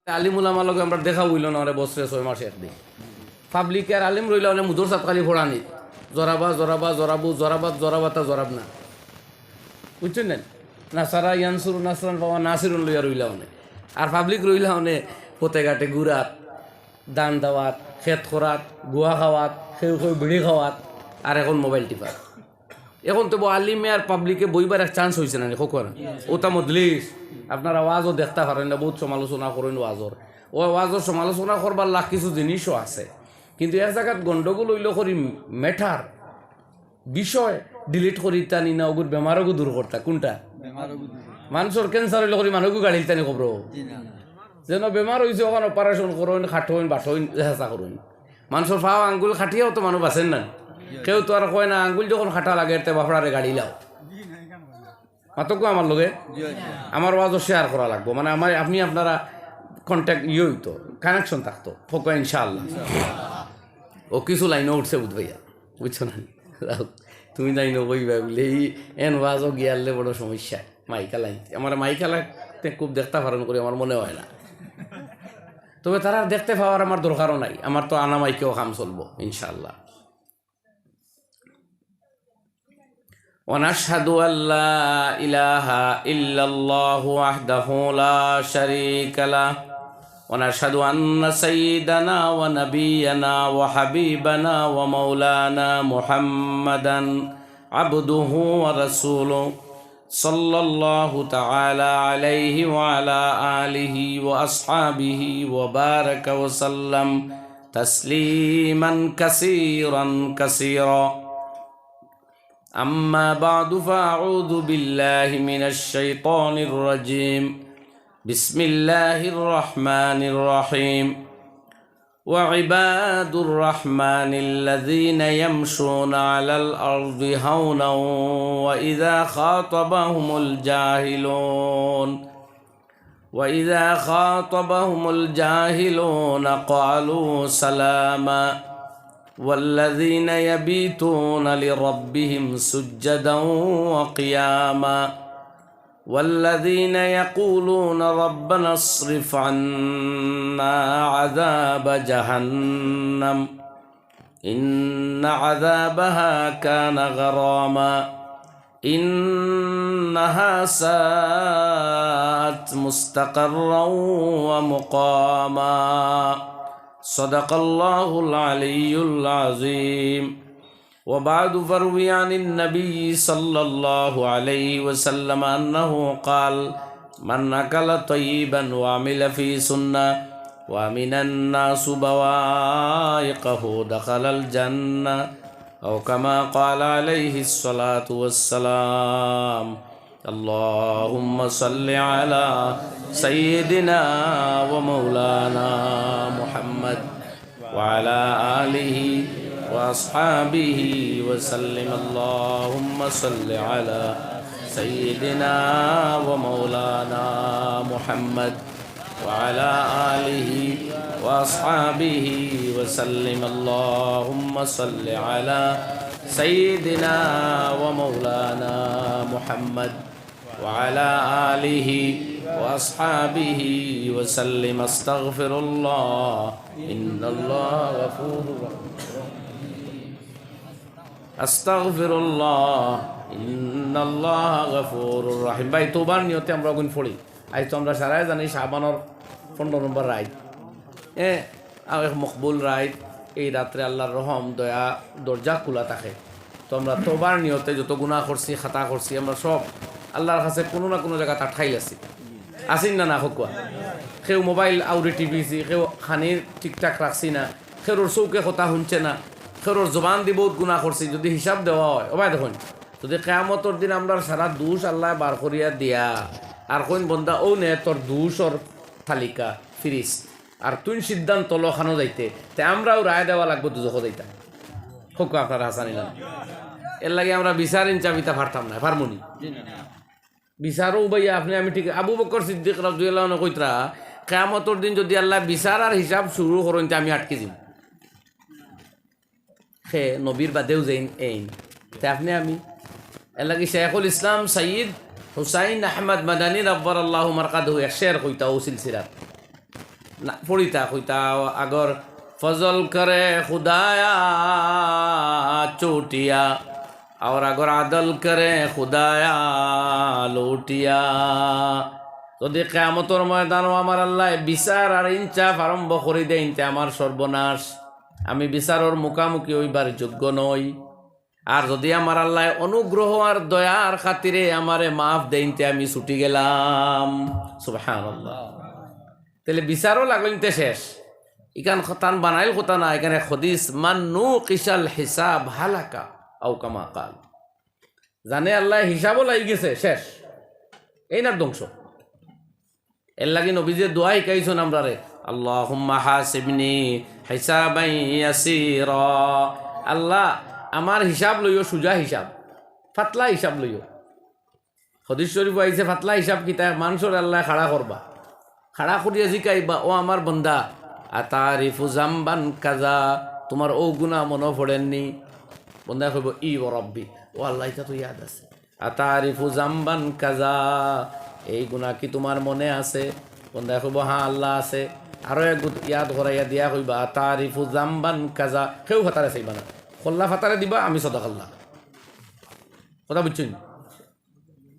আলিমুলামার লগে আমরা দেখা হইল না বছরে 6 মাস একদিন পাবলিক আর আলিম রইল অনেক মুদর সাতকালি ফোড়ানি জরাবা জরাবা জরাবু জরাবাত জরাবাতা জরাব না বুঝছেন না নাসারা ইয়ানসুর নাসরান বাবা নাসিরুন লইয়া রইলা অনেক আর পাবলিক রইলা অনেক পথে ঘাটে ঘুরাত দান দেওয়াত খেত করাত গুয়া খাওয়াত খেউ খেউ বিড়ি খাওয়াত আর এখন মোবাইল টিপাত এখন তো আলিমে আর পাবলিকে বইবার এক চান্স হয়েছে না খোকর ওটা মজলিস আপনার আওয়াজও দেখতে পারেন না বহুত সমালোচনা করেন ওয়াজর ও ওয়াজর সমালোচনা করবার লাখ কিছু জিনিসও আছে কিন্তু এক জায়গাত গণ্ডগোল হইল করি মেঠার বিষয় ডিলিট করি টানি না ওগুর বেমারও দূর করতা কোনটা মানুষের ক্যান্সার হইলে করি মানুষকে গাড়ি টানি খবর যেন বেমার হয়েছে ওখানে অপারেশন করুন খাটোইন বাটোইন চেষ্টা করুন মানুষের ফাও আঙ্গুল খাটিয়েও তো মানুষ আছেন না কেউ তো আর কয় না আঙ্গুল যখন খাটা লাগে এতে বাপড়ারে গাড়ি লাও মাতকো আমার লগে আমার ওয়াজও শেয়ার করা লাগবো মানে আমার আপনি আপনারা কন্ট্যাক্ট হইতো কানেকশন থাকতো ফোকা ইনশাআল্লাহ ও কিছু লাইনও উঠছে ভাইয়া বুঝছো না তুমি লাইনও বইবা বলে এই এন ওয়াজও গিয়ালে বড় সমস্যা মাইকা লাইন আমার মাইকা লাগতে খুব দেখতে পারেন করে আমার মনে হয় না তবে তারা দেখতে পাওয়ার আমার দরকারও নাই আমার তো আনা মাইকেও কাম চলবো ইনশাআল্লাহ ونشهد أن لا إله إلا الله وحده لا شريك له ونشهد أن سيدنا ونبينا وحبيبنا ومولانا محمدا عبده ورسوله صلى الله تعالى عليه وعلى آله وأصحابه وبارك وسلم تسليما كثيرا كثيرا أما بعد فأعوذ بالله من الشيطان الرجيم بسم الله الرحمن الرحيم وعباد الرحمن الذين يمشون على الأرض هونا وإذا خاطبهم الجاهلون قالوا سلاما والذين يبيتون لربهم سجدا وقياما والذين يقولون ربنا اصرف عنا عذاب جهنم إن عذابها كان غراما إنها ساءت مستقرا ومقاما صدق الله العلي العظيم وبعد فروي عن النبي صلى الله عليه وسلم أنه قال من أكل طيبا وعمل في سنة ومن الناس بوائقه دخل الجنة أو كما قال عليه الصلاة والسلام اللهم صل على سيدنا ومولانا محمد وعلى آله وأصحابه وسلم اللهم صل على سيدنا ومولانا محمد وعلى آله وأصحابه وسلم اللهم صل على سيدنا ومولانا محمد وعلى آله وأصحابه وسلم استغفر الله إن الله غفور أستغفر الله إن الله غفور رحيم ভাই তোবার নিয়তে আমরা গুণ পড়ি আজ তো আমরা সারাই জানি শাবানের 15 নম্বর রাত মকবুল রাত এই রাত্রে আল্লাহর রহম দয়া দরজা খোলা থাকে তো আমরা তোবার নিয়তে যত গুনাহ করছি খাতা করছি আমরা সব আল্লাহর কাছে কোনো না কোনো জায়গা আটকাই আসিন না হকুয়া কেউ মোবাইল আউরি টিভিছি কেউ খানির ঠিকঠাক রাখছি না খেরোর চৌকে কথা শুনছে না খেরোর জবান দি বহুত গুনাহ করছি যদি হিসাব দেওয়া হয় ওবাই দেখুন যদি কেয়ামতর দিন আমরা সারা দোষ আল্লাহ বার করিয়া দিয়া আর কোন বন্দা ও নে তোর দোষর তালিকা ফিরিস আর তুই সিদ্ধান্ত লখানো যাইতে তে আমরাও রায় দেওয়া লাগবো দুজক যাইতা হকুয়া আপনারা হাসানিলাম এর লাগে আমরা বিচারিন চাবিতা পারতাম না পারমনি বিচারও ভাইয়া আপনি আমি ঠিক আবু বকর সিদ্দিক রাদিয়াল্লাহু আনহু কইতরা কিয়ামতের দিন যদি আল্লাহ বিচার আর হিসাব শুরু করেন আমি আটকে যাই হে নবীর বাদেও যাইন এইন তে আপনি আমি এর লাগে শেখুল ইসলাম সৈয়দ হুসাইন আহমদ মাদানী রব্বরাল্লাহু মারকাদহু এক শের কইতা ও সিলসিলা না পড়িতা কইতা আগর ফজল করে খুদায়া চোটিয়া और अगर आदल करे खुदाया লুটিয়া। যদি কিয়ামতের ময়দানও আমার আল্লাহ বিচার আর ইনসাফ আরম্ভ করে দেন তে আমার সর্বনাশ, আমি বিচারের মুখামুখি হইবার যোগ্য নই। আর যদি আমার আল্লাহ অনুগ্রহ আর দয়ার খাতিরে আমারে মাফ দেন তে আমি ছুটি গেলাম। সুবহানাল্লাহ। তাহলে বিচারও লাগলিনতে শেষ। ইখান খতান বানাইল কথা না, এখানে হদিস মান্নু কিসাল হিসাব হালাকা আও কামা কাল। জানে আল্লাহ হিসাবও লাগি গেছে শেষ, এই না ধ্বংস। এর লাগি নবীজে দোয়া শিকাইছেন আমরা রে, আল্লাহুম্মা হাসিবনি হিসাবান ইয়াসীরা। আল্লাহ আমার হিসাব লইও সুজা হিসাব, ফাতলা হিসাব লইও। হদিস শরীফ আইছে ফাতলা হিসাব কিতা মানুষের আল্লাহ খাড়া করবা, খাড়া করিয়া জিকাইবা ও আমার বন্দা আতারিফু জামবান কাজা, তোমার ও গুনাহ মনে পড়েননি? বন্দা কইব ই ও রব্বি, ও আল্লাহ এটা তো ইয়াদ আছে। আতারিফু জামবান কাজা, এই গুনাহ কি তোমার মনে আছে? বন্দা কইব হ্যাঁ আল্লাহ আছে। আরো এক ইয়াদ করাইয়া দিয়া কইবা আতারিফু জামবান কাজা, কেউ ফাতারে চাইবা না, খোল্লা ফাতারে দিবা আমি সদাকাল্লাহ। কথা বুঝছেন?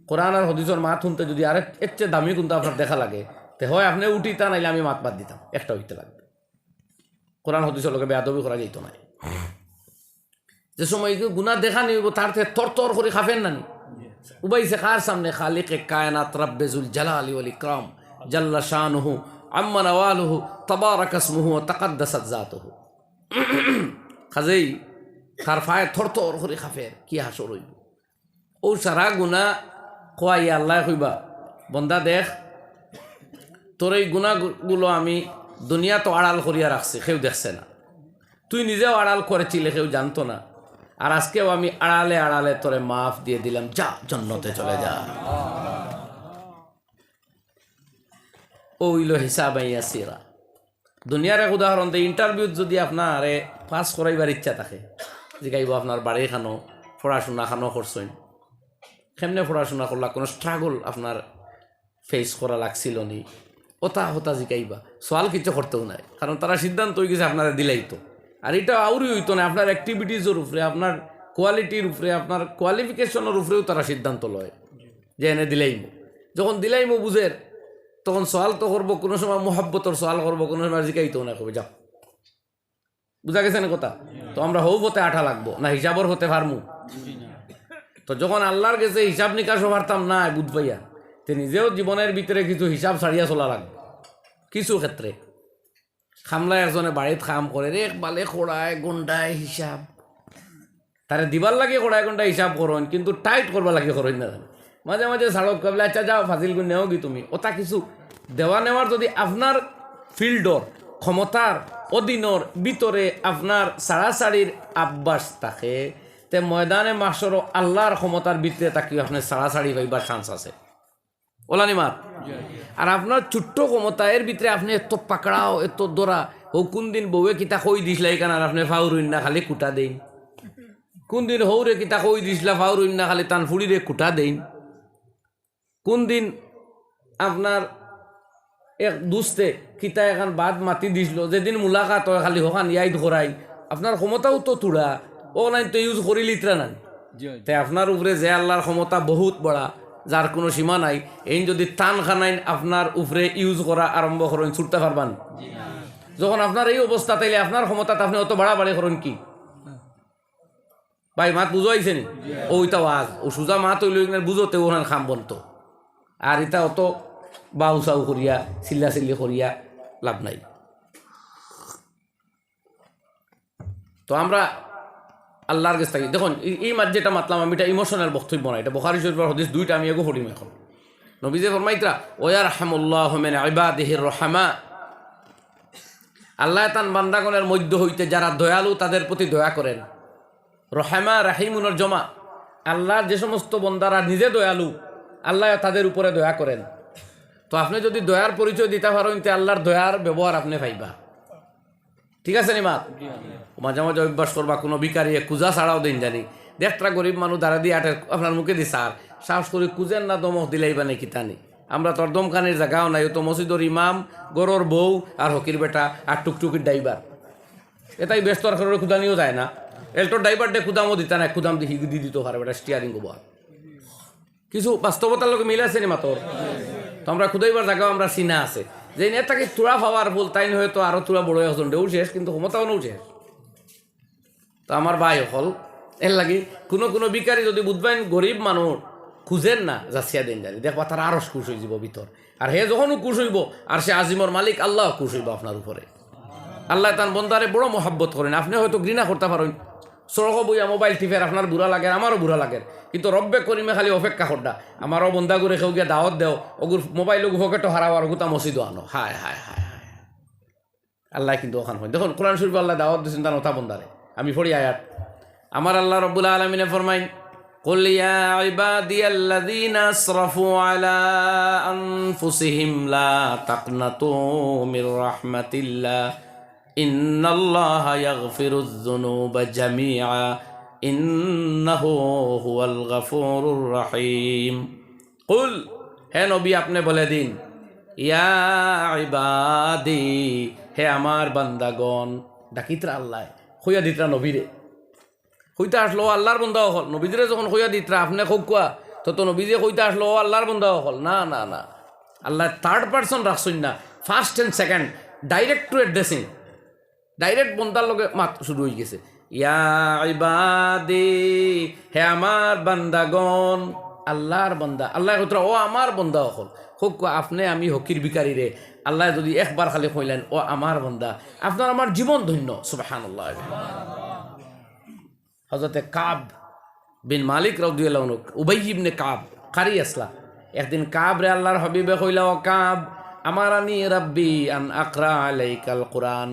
কোরআন আর হদিসের মাত শুনতে যদি আরেক এর চেয়ে দামি কিন্তু আপনার দেখা লাগে, তে হয় আপনি উঠিতা নাইলে আমি মাত বাদ দিতাম, একটা হইতে লাগবে। কোরআন হদিসের লোকে বেয়াদবি করা যেত না। যে সময় গুনাহ দেখা নিব তার থেকে তর করে খাফেন নানি উবাইছে কার সামনে? খালিকে কায়নাত রব্বুল জালালি ওয়াল ইকরাম জাল্লা শানুহু আম্মা নওয়ালুহু তাবারাক ইসমুহু ওয়া তাকাদ্দাসাত যাতুহু। খাজেই তার ফায়ে থর করে খাফের কি হাসর হইব। ও সারা গুনাহ খোয়াই আল্লাহ কইবা বন্দা দেখ তোর এই গুনাহগুলো আমি দুনিয়া তো আড়াল করিয়া রাখছি, কেউ দেখছে না। তুই নিজেও আড়াল করেছিলে, কেউ জানতো না। আর আজকেও আমি আড়ালে আড়ালে তোরে মাফ দিয়ে দিলাম, যা জান্নাতে চলে যা। ও হইল হিসাবাই ইয়াসিরা। দুনিয়ার এক উদাহরণ দেয়, ইন্টারভিউত যদি আপনার পাস করাইবার ইচ্ছা থাকে, জিগাইব আপনার বাড়ি খানো পড়াশোনা খানো করছেন, কেমনে পড়াশোনা করলা, কোনো স্ট্রাগল আপনার ফেস করা লাগছিল নি, ওটা হতা জিগাইবা। সোয়াল কিছু করতেও নাই, কারণ তারা সিদ্ধান্ত হয়ে গেছে আপনারা দিলাই তো। আর এটা আউরি হইতো না, আপনার অ্যাক্টিভিটিজের উপরে, আপনার কোয়ালিটির উপরে, আপনার কোয়ালিফিকেশনের উপরেও তারা সিদ্ধান্ত লয় যে এনে দিলাইমো। যখন দিলাইমো বুঝের, তখন সোয়াল তো করবো, কোনো সময় মোহাব্বতর সোয়াল করবো, কোনো সময় জিকাইতো না, কবে যাও। বুঝা গেছে না কথা? তো আমরা হৌ হতে আঠা লাগবো না হিসাবর হতে পারমু? তো যখন আল্লাহর কাছে হিসাব নিকাশও পারতাম না বুঝ পাইয়া, তে নিজেও জীবনের ভিতরে কিছু হিসাব ছাড়িয়া চলা লাগবে। কিছু ক্ষেত্রে খামলায় একজনে বাড়িত খাম করে রে বালে খোড়ায় গন্ডায় হিসাব, তারে দিবার লাগে খোড়ায় গন্ডায় হিসাব করেন, কিন্তু টাইট করবার লাগে করেন না। মাঝে মাঝে ছাড়ক কাবলে আচ্ছা যাও ফাজিল গুণ নেও কি তুমি, ওটা কিছু দেওয়া নেওয়ার যদি আপনার ফিল্ডর ক্ষমতার অধীনর ভিতরে আপনার সাড়াসাড়ির আভ্যাস থাকে, তে ময়দানে মাসরও আল্লাহর ক্ষমতার ভিতরে তাকিয়ে আপনার সাড়াসাড়ি হইবার চান্স আছে। ওলানি মাত। আর আপনার ছোট্ট ক্ষমতা এর ভিতরে আপনি এত পাকড়াও এত দৌড়া, ও কোন দিন বউয়ে কিতা কই দিসলা এখানে আর আপনি ফাউরুন না খালি কুটা দেন, কোন দিন হৌরে কিতা কই দিসলা ফাউরুন না খালি তান ফুড়িরে কুটা দেন, কোন দিন আপনার এক দুস্তে কিতা এখন বাদ মাতি দিছিল, যেদিন মুলাকাত হয় খালি হকান ইয়াই ধরাই, আপনার ক্ষমতাও তো তুড়া, ও লাইন তো ইউজ করি লিত্রা নাই। তে আপনার উপরে যে আল্লাহর ক্ষমতা বহুত বড়া, যার কোনো সীমা নাই, এই যদি টান খানাইন আপনার উপরে ইউজ করা আরম্ভ করেন, ছুটতে পারবেন? যখন আপনার এই অবস্থা, তাইলে আপনার ক্ষমতা আপনি অত বাড়াবাড়ি করেন কি ভাই? মাত বুঝাইছে নি? ওইটা আজ ও সুজা মাত হইল বুঝোতে ওখান খাম বলতো। আর এটা অত বাউ চাউ করিয়া চিল্লা চিল্লি করিয়া লাভ নাই। তো আমরা আল্লাহর কাছে থাকি। দেখুন এই মাঝে যেটা মাতলাম আমি, এটা ইমোশনাল বক্তব্য না, এটা বুখারী শরীফের হাদিস, দুইটা আমি এগো পড়িম এখন। নবীজি ফরমাইতরা ওয়ারহামুল্লাহু মিন ইবাদিহির রহমা, আল্লাহ তান বান্দাগণের মধ্য হইতে যারা দয়ালু তাদের প্রতি দয়া করেন। রহমা রাহিমুনের জমা, আল্লাহর যে সমস্ত বন্দারা নিজে দয়ালু, আল্লাহ তাদের উপরে দয়া করেন। তো আপনি যদি দয়ার পরিচয় দিতে পারেন, তে আল্লাহর দয়ার ব্যবহার আপনি পাইবা। ঠিক আছে নি মা? মাঝে মাঝে অভ্যাস করবা, কোনো ভিকারি কুজা ছাড়াও দিন জানি, দেখটা গরিব মানুষ দাঁড়া দিয়ে আটে আপনার মুখে দি সার সাহস করে কুজেন না দমক দিলেই বা নাকি টানি, আমরা তোর দমকানের জায়গাও নাই, ও তো মসজিদর ইমাম, গরর বউ আর হকির বেটা আর টুকটুকির ড্রাইভার, এটাই ব্যস্ত আর কারোর ক্ষুদানিও যায় না। এলটোর ড্রাইভার ডে ক্ষুদামও দিতে না, ক্ষুদাম দিয়ে দি দিত হারে বেটা স্টিয়ারিং গোবা। কিছু বাস্তবতার লোক মিল আছে নি মাতর? তো আমরা ক্ষুদাইবার জায়গাও আমরা চিনা আছে যে নেতাকে তোরা পাওয়ার ভুল তাই হয়তো আরো তোরা বড় হয়েছেন ডেউ শেষ, কিন্তু ক্ষমতাও নেও শেষ। তো আমার ভাই হল এর লাগে কোনো বিকারি যদি বুধবাইন গরিব মানুষ খুঁজেন না যাচ্ছিয়া দিন জানি দেখবা তারা আরো খুশ হয়ে যাব ভিতর। আর হে যখনও খুশ হইব আর সে আজিমর মালিক আল্লাহ খুশ হইব আপনার উপরে। আল্লাহ তার বন্দারে বড় মহাব্বত করেন। আপনি হয়তো ঘৃণা করতে পারেন, সড়ক বইয়া মোবাইল টিপের আপনার বুড়া লাগে, আমারও বুড়া লাগে, কিন্তু রব্বে করিমে খালি অপেক্ষা করডা আমারও বন্দা করে কেউ গিয়া দাওয়াত দেও, ওগুর মোবাইল পকেটও হারাওয়ার গুতা মসজিদও আনো। হায় হায় হায় হায়, আল্লাহ কিন্তু ওখান হয়। দেখুন কোরআন শরীফ আল্লাহ দাওয়াত দিয়েছেন তার ওটা বন্দারে। আমি পড়ি আয়াত, আমার আল্লাহ রব্বুল আলামিনে ফরমাইন, قل يا عبادي الذين اسرفوا على أنفسهم لا تقنطوا من رحمة الله إن الله يغفر الذنوب جميعا إنه هو الغفور الرحيم। قل হে নবী আপনি বলে দিন, ইয়া ইবাদি হে আমার বান্দাগণ, ডাকিতরা আল্লাহ হইয়া দিতরা নবীরে, হইতে আসলো আল্লাহর বন্ধা হল। নবীজিরে যখন হইয়া দিতরা আপনি খোকা তো নবীজি হইতে আসলো আল্লাহর বন্ধা হল না না না, আল্লাহ থার্ড পার্সন রাখছেন না, first and second direct to addressing, direct বন্দার লগে মাত শুরু হয়ে গেছে। ইয়া ইবাদি হে আমার বান্দাগণ, আল্লাহর বান্দা, আল্লাহ কইতরা ও আমার বন্ধা হল। খোকা আপনি আমি হকির বিকারি রে, আল্লাহ যদি একবার খালি কইলেন ও আমার বান্দা, আপনার আমার জীবন ধন্য। সুবহানাল্লাহ। হযরতে কাব বিন মালিক রাদিয়াল্লাহু আনহু, উবাই ইবনে কাব কারি আসলা, একদিন কাব রে আল্লাহর হাবিবে কইলা, ও কাব আমারানি রাব্বি আন আকরা আলাইকাল কুরআন,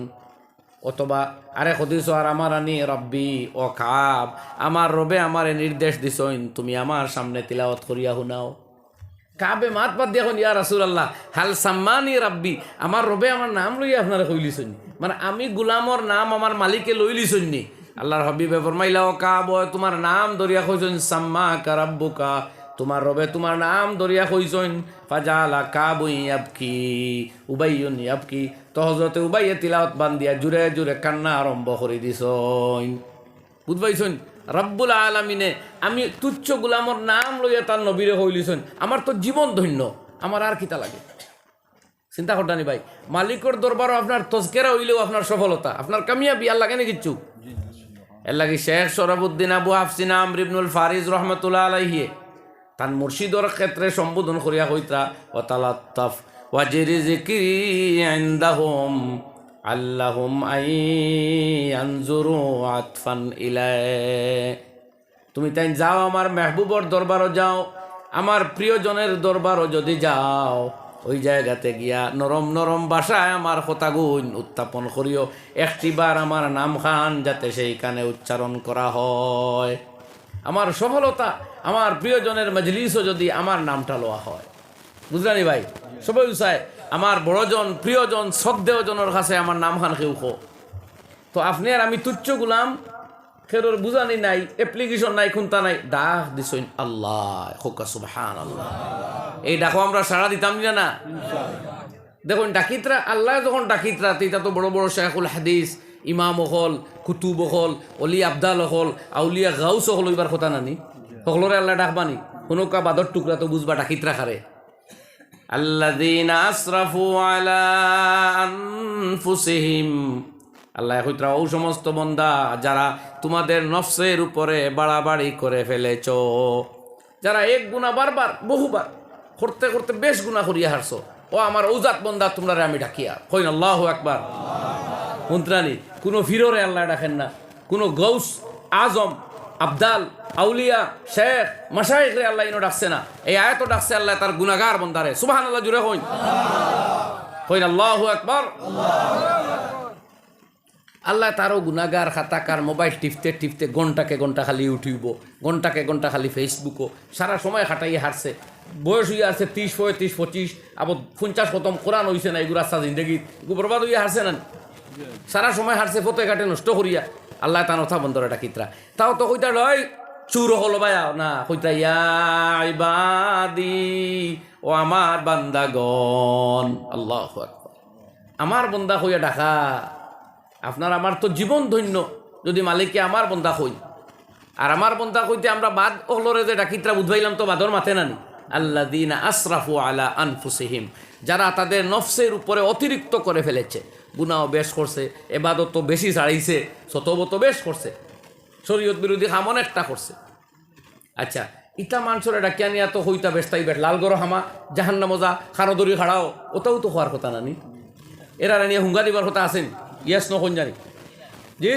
অথবা আরে হদিস আর আমারানি রাব্বি, ও কাব আমার রবে আমারে নির্দেশ দিছইন তুমি আমার সামনে তিলাওয়াত করিয়া শুনাও। কাবে মাত বাদ দিয়া ইয়া রাসূলুল্লাহ হাল সাম্মানি রাব্বি, আমার রবে আমার নাম লইয়া আপনারা কইলিছইন, মানে আমি গোলামর নাম আমার মালিকে লই লিছইন নি? আল্লাহর হাবিবে ফরমাইলা, ও কাব তোমার নাম দরিয়া কইছইন সাম্মাকা রাব্বুকা, তোমার রবে তোমার নাম দরিয়া কইছইন। ফাজালা কাবু ইয়াবকি উবাইয়ুন ইয়াবকি, তো হযরতে উবাইয়ে তিলাওয়াত বান্দিয়া জুরে জুরে কান্না আরম্ভ করে দিছইন। বুঝবাইছইন রব্বুল আলামিনে আমি তুচ্ছ গোলামর নাম লইয়া তার নবীরে হইলিছইন, আমার তো জীবন ধন্য, আমার আর কিতা লাগে? চিন্তা করতানি ভাই, মালিকর দরবারও আপনার তজকেরা হইলেও আপনার সফলতা, আপনার কামিয়াবি আর লাগে না কিচ্ছু। এর লাগে শেখ সরাবুদ্দিন আবু হাফসিন আমর ইবনুল ফারিজ রহমতুল্লাহ আলাইহি তার মুর্শিদর ক্ষেত্রে সম্বোধন করিয়া হইতা, ও তালাত্তাফ ওয়াজিরি যিকরি ইনদাহুম আল্লাহুম আই আনজুরু আতফান ইলাই, তুমি তাই যাও আমার মেহবুবর দরবারও যাও, আমার প্রিয়জনের দরবারও যদি যাও, ওই জায়গাতে গিয়া নরম নরম ভাষায় আমার কথাগুণ উত্থাপন করিও, একটিবার আমার নাম খান যাতে সেইখানে উচ্চারণ করা হয়। আমার সফলতা আমার প্রিয়জনের মজলিসও যদি আমার নামটা লওয়া হয়। বুঝলানি ভাই, সবাই উৎসায় আমার বড়জন প্রিয়জন শ্রদ্ধেয়জনের কাছে আমার নাম খান কেউ খো। তো আপনি আর আমি তুচ্ছ গুলাম, খেরোর বুঝানি নাই, অ্যাপ্লিকেশন নাই, খুনতা নাই, ডাক দিছইন আল্লাহ, হোকা সুবহানাল্লাহ। এই ডাকো আমরা সাড়া দিতাম না? দেখুন ডাকিতরা আল্লাহ যখন ডাকিতরা, এটা তো বড় বড় শেখুল হাদিস ইমাম হল, কুতুব হল, অলি আবদাল হল, আউলিয়া গাউস হল, এবার কথা নানি সকলরে আল্লাহ ডাকবানি। কোনোকা বাদর টুকরা তো বুঝবা ডাকিতরা খারে। আল্লাযীনা আসরাফু আলা আনফুসিহিম, আল্লাহ কইতরা ও সমস্ত বন্দা যারা তোমাদের নফসের উপরে বাড়াবাড়ি করে ফেলেছ, যারা এক গুনাহ বারবার বহুবার করতে করতে বেশ গুনাহ করিয়া হারছো, ও আমার ঔজাত বন্দা তোমরা আমি ডাকিয়া কইন আল্লাহু আকবার। মন্ত্রানি কোনো ফিররে আল্লাহ ডাকেন না, কোনো গৌস আজম আবদাল আউলিয়া শেখ মাশায়েখ রে আল্লাহ ইনো ডাকছে না, এই আয়াত ডাকছে আল্লাহ তার গুনাহগার বন্দারে। সুবহানাল্লাহ জুড়ে কইন, কইন আল্লাহু আকবার। আল্লাহ তারও গুনাহগার খাতাকার মোবাইল টিপতে টিপতে ঘন্টাকে ঘন্টা খালি ইউটিউবও, ঘন্টাকে ঘন্টা খালি ফেসবুকও সারা সময় খাটাইয়ে হারছে। বয়স হইয়া আসছে 30, 35, 25, আবার 50 খতম কোরআন হইছে না, এগুলো রাস্তা জিন্দগি বরবাদ হইয়া হারছে না, সারা সময় হারছে ফতে ঘাটে নষ্ট করিয়া। আল্লাহ তার কথা বন্ধরা ডাকিতরা তাও তো কইতা লয় চুর হলো ভাইয়া না, কইতা ইয়া ইবাদি, ও ও আমার বান্দাগণ, আল্লাহু আকবার, আমার বন্দা হইয়া ডাকা। আপনার আমার তো জীবন ধন্য যদি মালিককে আমার বন্দা হই। আর আমার বন্দা কইতে আমরা বাদ ওলরে যে ডাকিতরা বুঝবাইলাম তো বাদর মাথে নানি। আল্লাযীনা আসরাফু আলা আনফুসিহিম, যারা তাদের নফসের উপরে অতিরিক্ত করে ফেলেছে, গুনাহ বেশ করছে, এবাদত তো বেশি ছাড়াইছে, সতবত বেশ করছে, শরীয়ত বিরোধী কাম অনেকটা করছে। আচ্ছা, ইটা মানুষের ডাকিয়া নিয়া তো হইতা বেশতাই বেশ লাল গরো হামা জাহান্নাম মজা খানো দড়ি খাড়াও, ওটাও তো হওয়ার কথা নানি। এরা নিয়ে হুঙ্গা দিবার কথা আছেন, ইয়াস নখন জানি জি।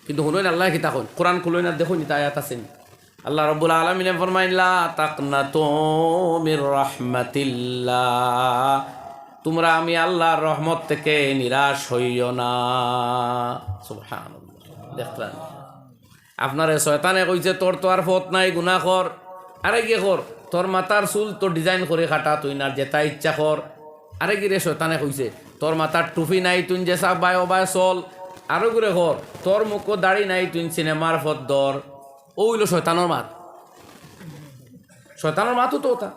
কিন্তু শুনুন আল্লাহ কিতা কন, কোরআন খুলুন আর দেখুন ইতা আয়াত আছেন। আল্লাহ রাব্বুল আলামিনে ফরমাইন লা তাকনাতু মির রাহমাতিল্লাহ, তোমরা আমি আল্লাহর রহমত থেকে নিরাশ হইও না। সুবহানাল্লাহ, দেখলেন আপনারে শয়তানে কইছে তোর তো আর ফত নাই, গুনাহ কর। আরে কি কর, তোর মাথার চুল তো ডিজাইন করে কাটা, তুই না যেটা ইচ্ছা কর। আরে কি রে শয়তানে কইছে তোর মাথার টুপি নাই, তুই যে সব বায় বায় চল। আরো করে কর, তোর মুখ দাড়ি নাই, তুই সিনেমার ফত দর। ও হইল শয়তানোর মাত, শয়তানোর মাতও তো ওটা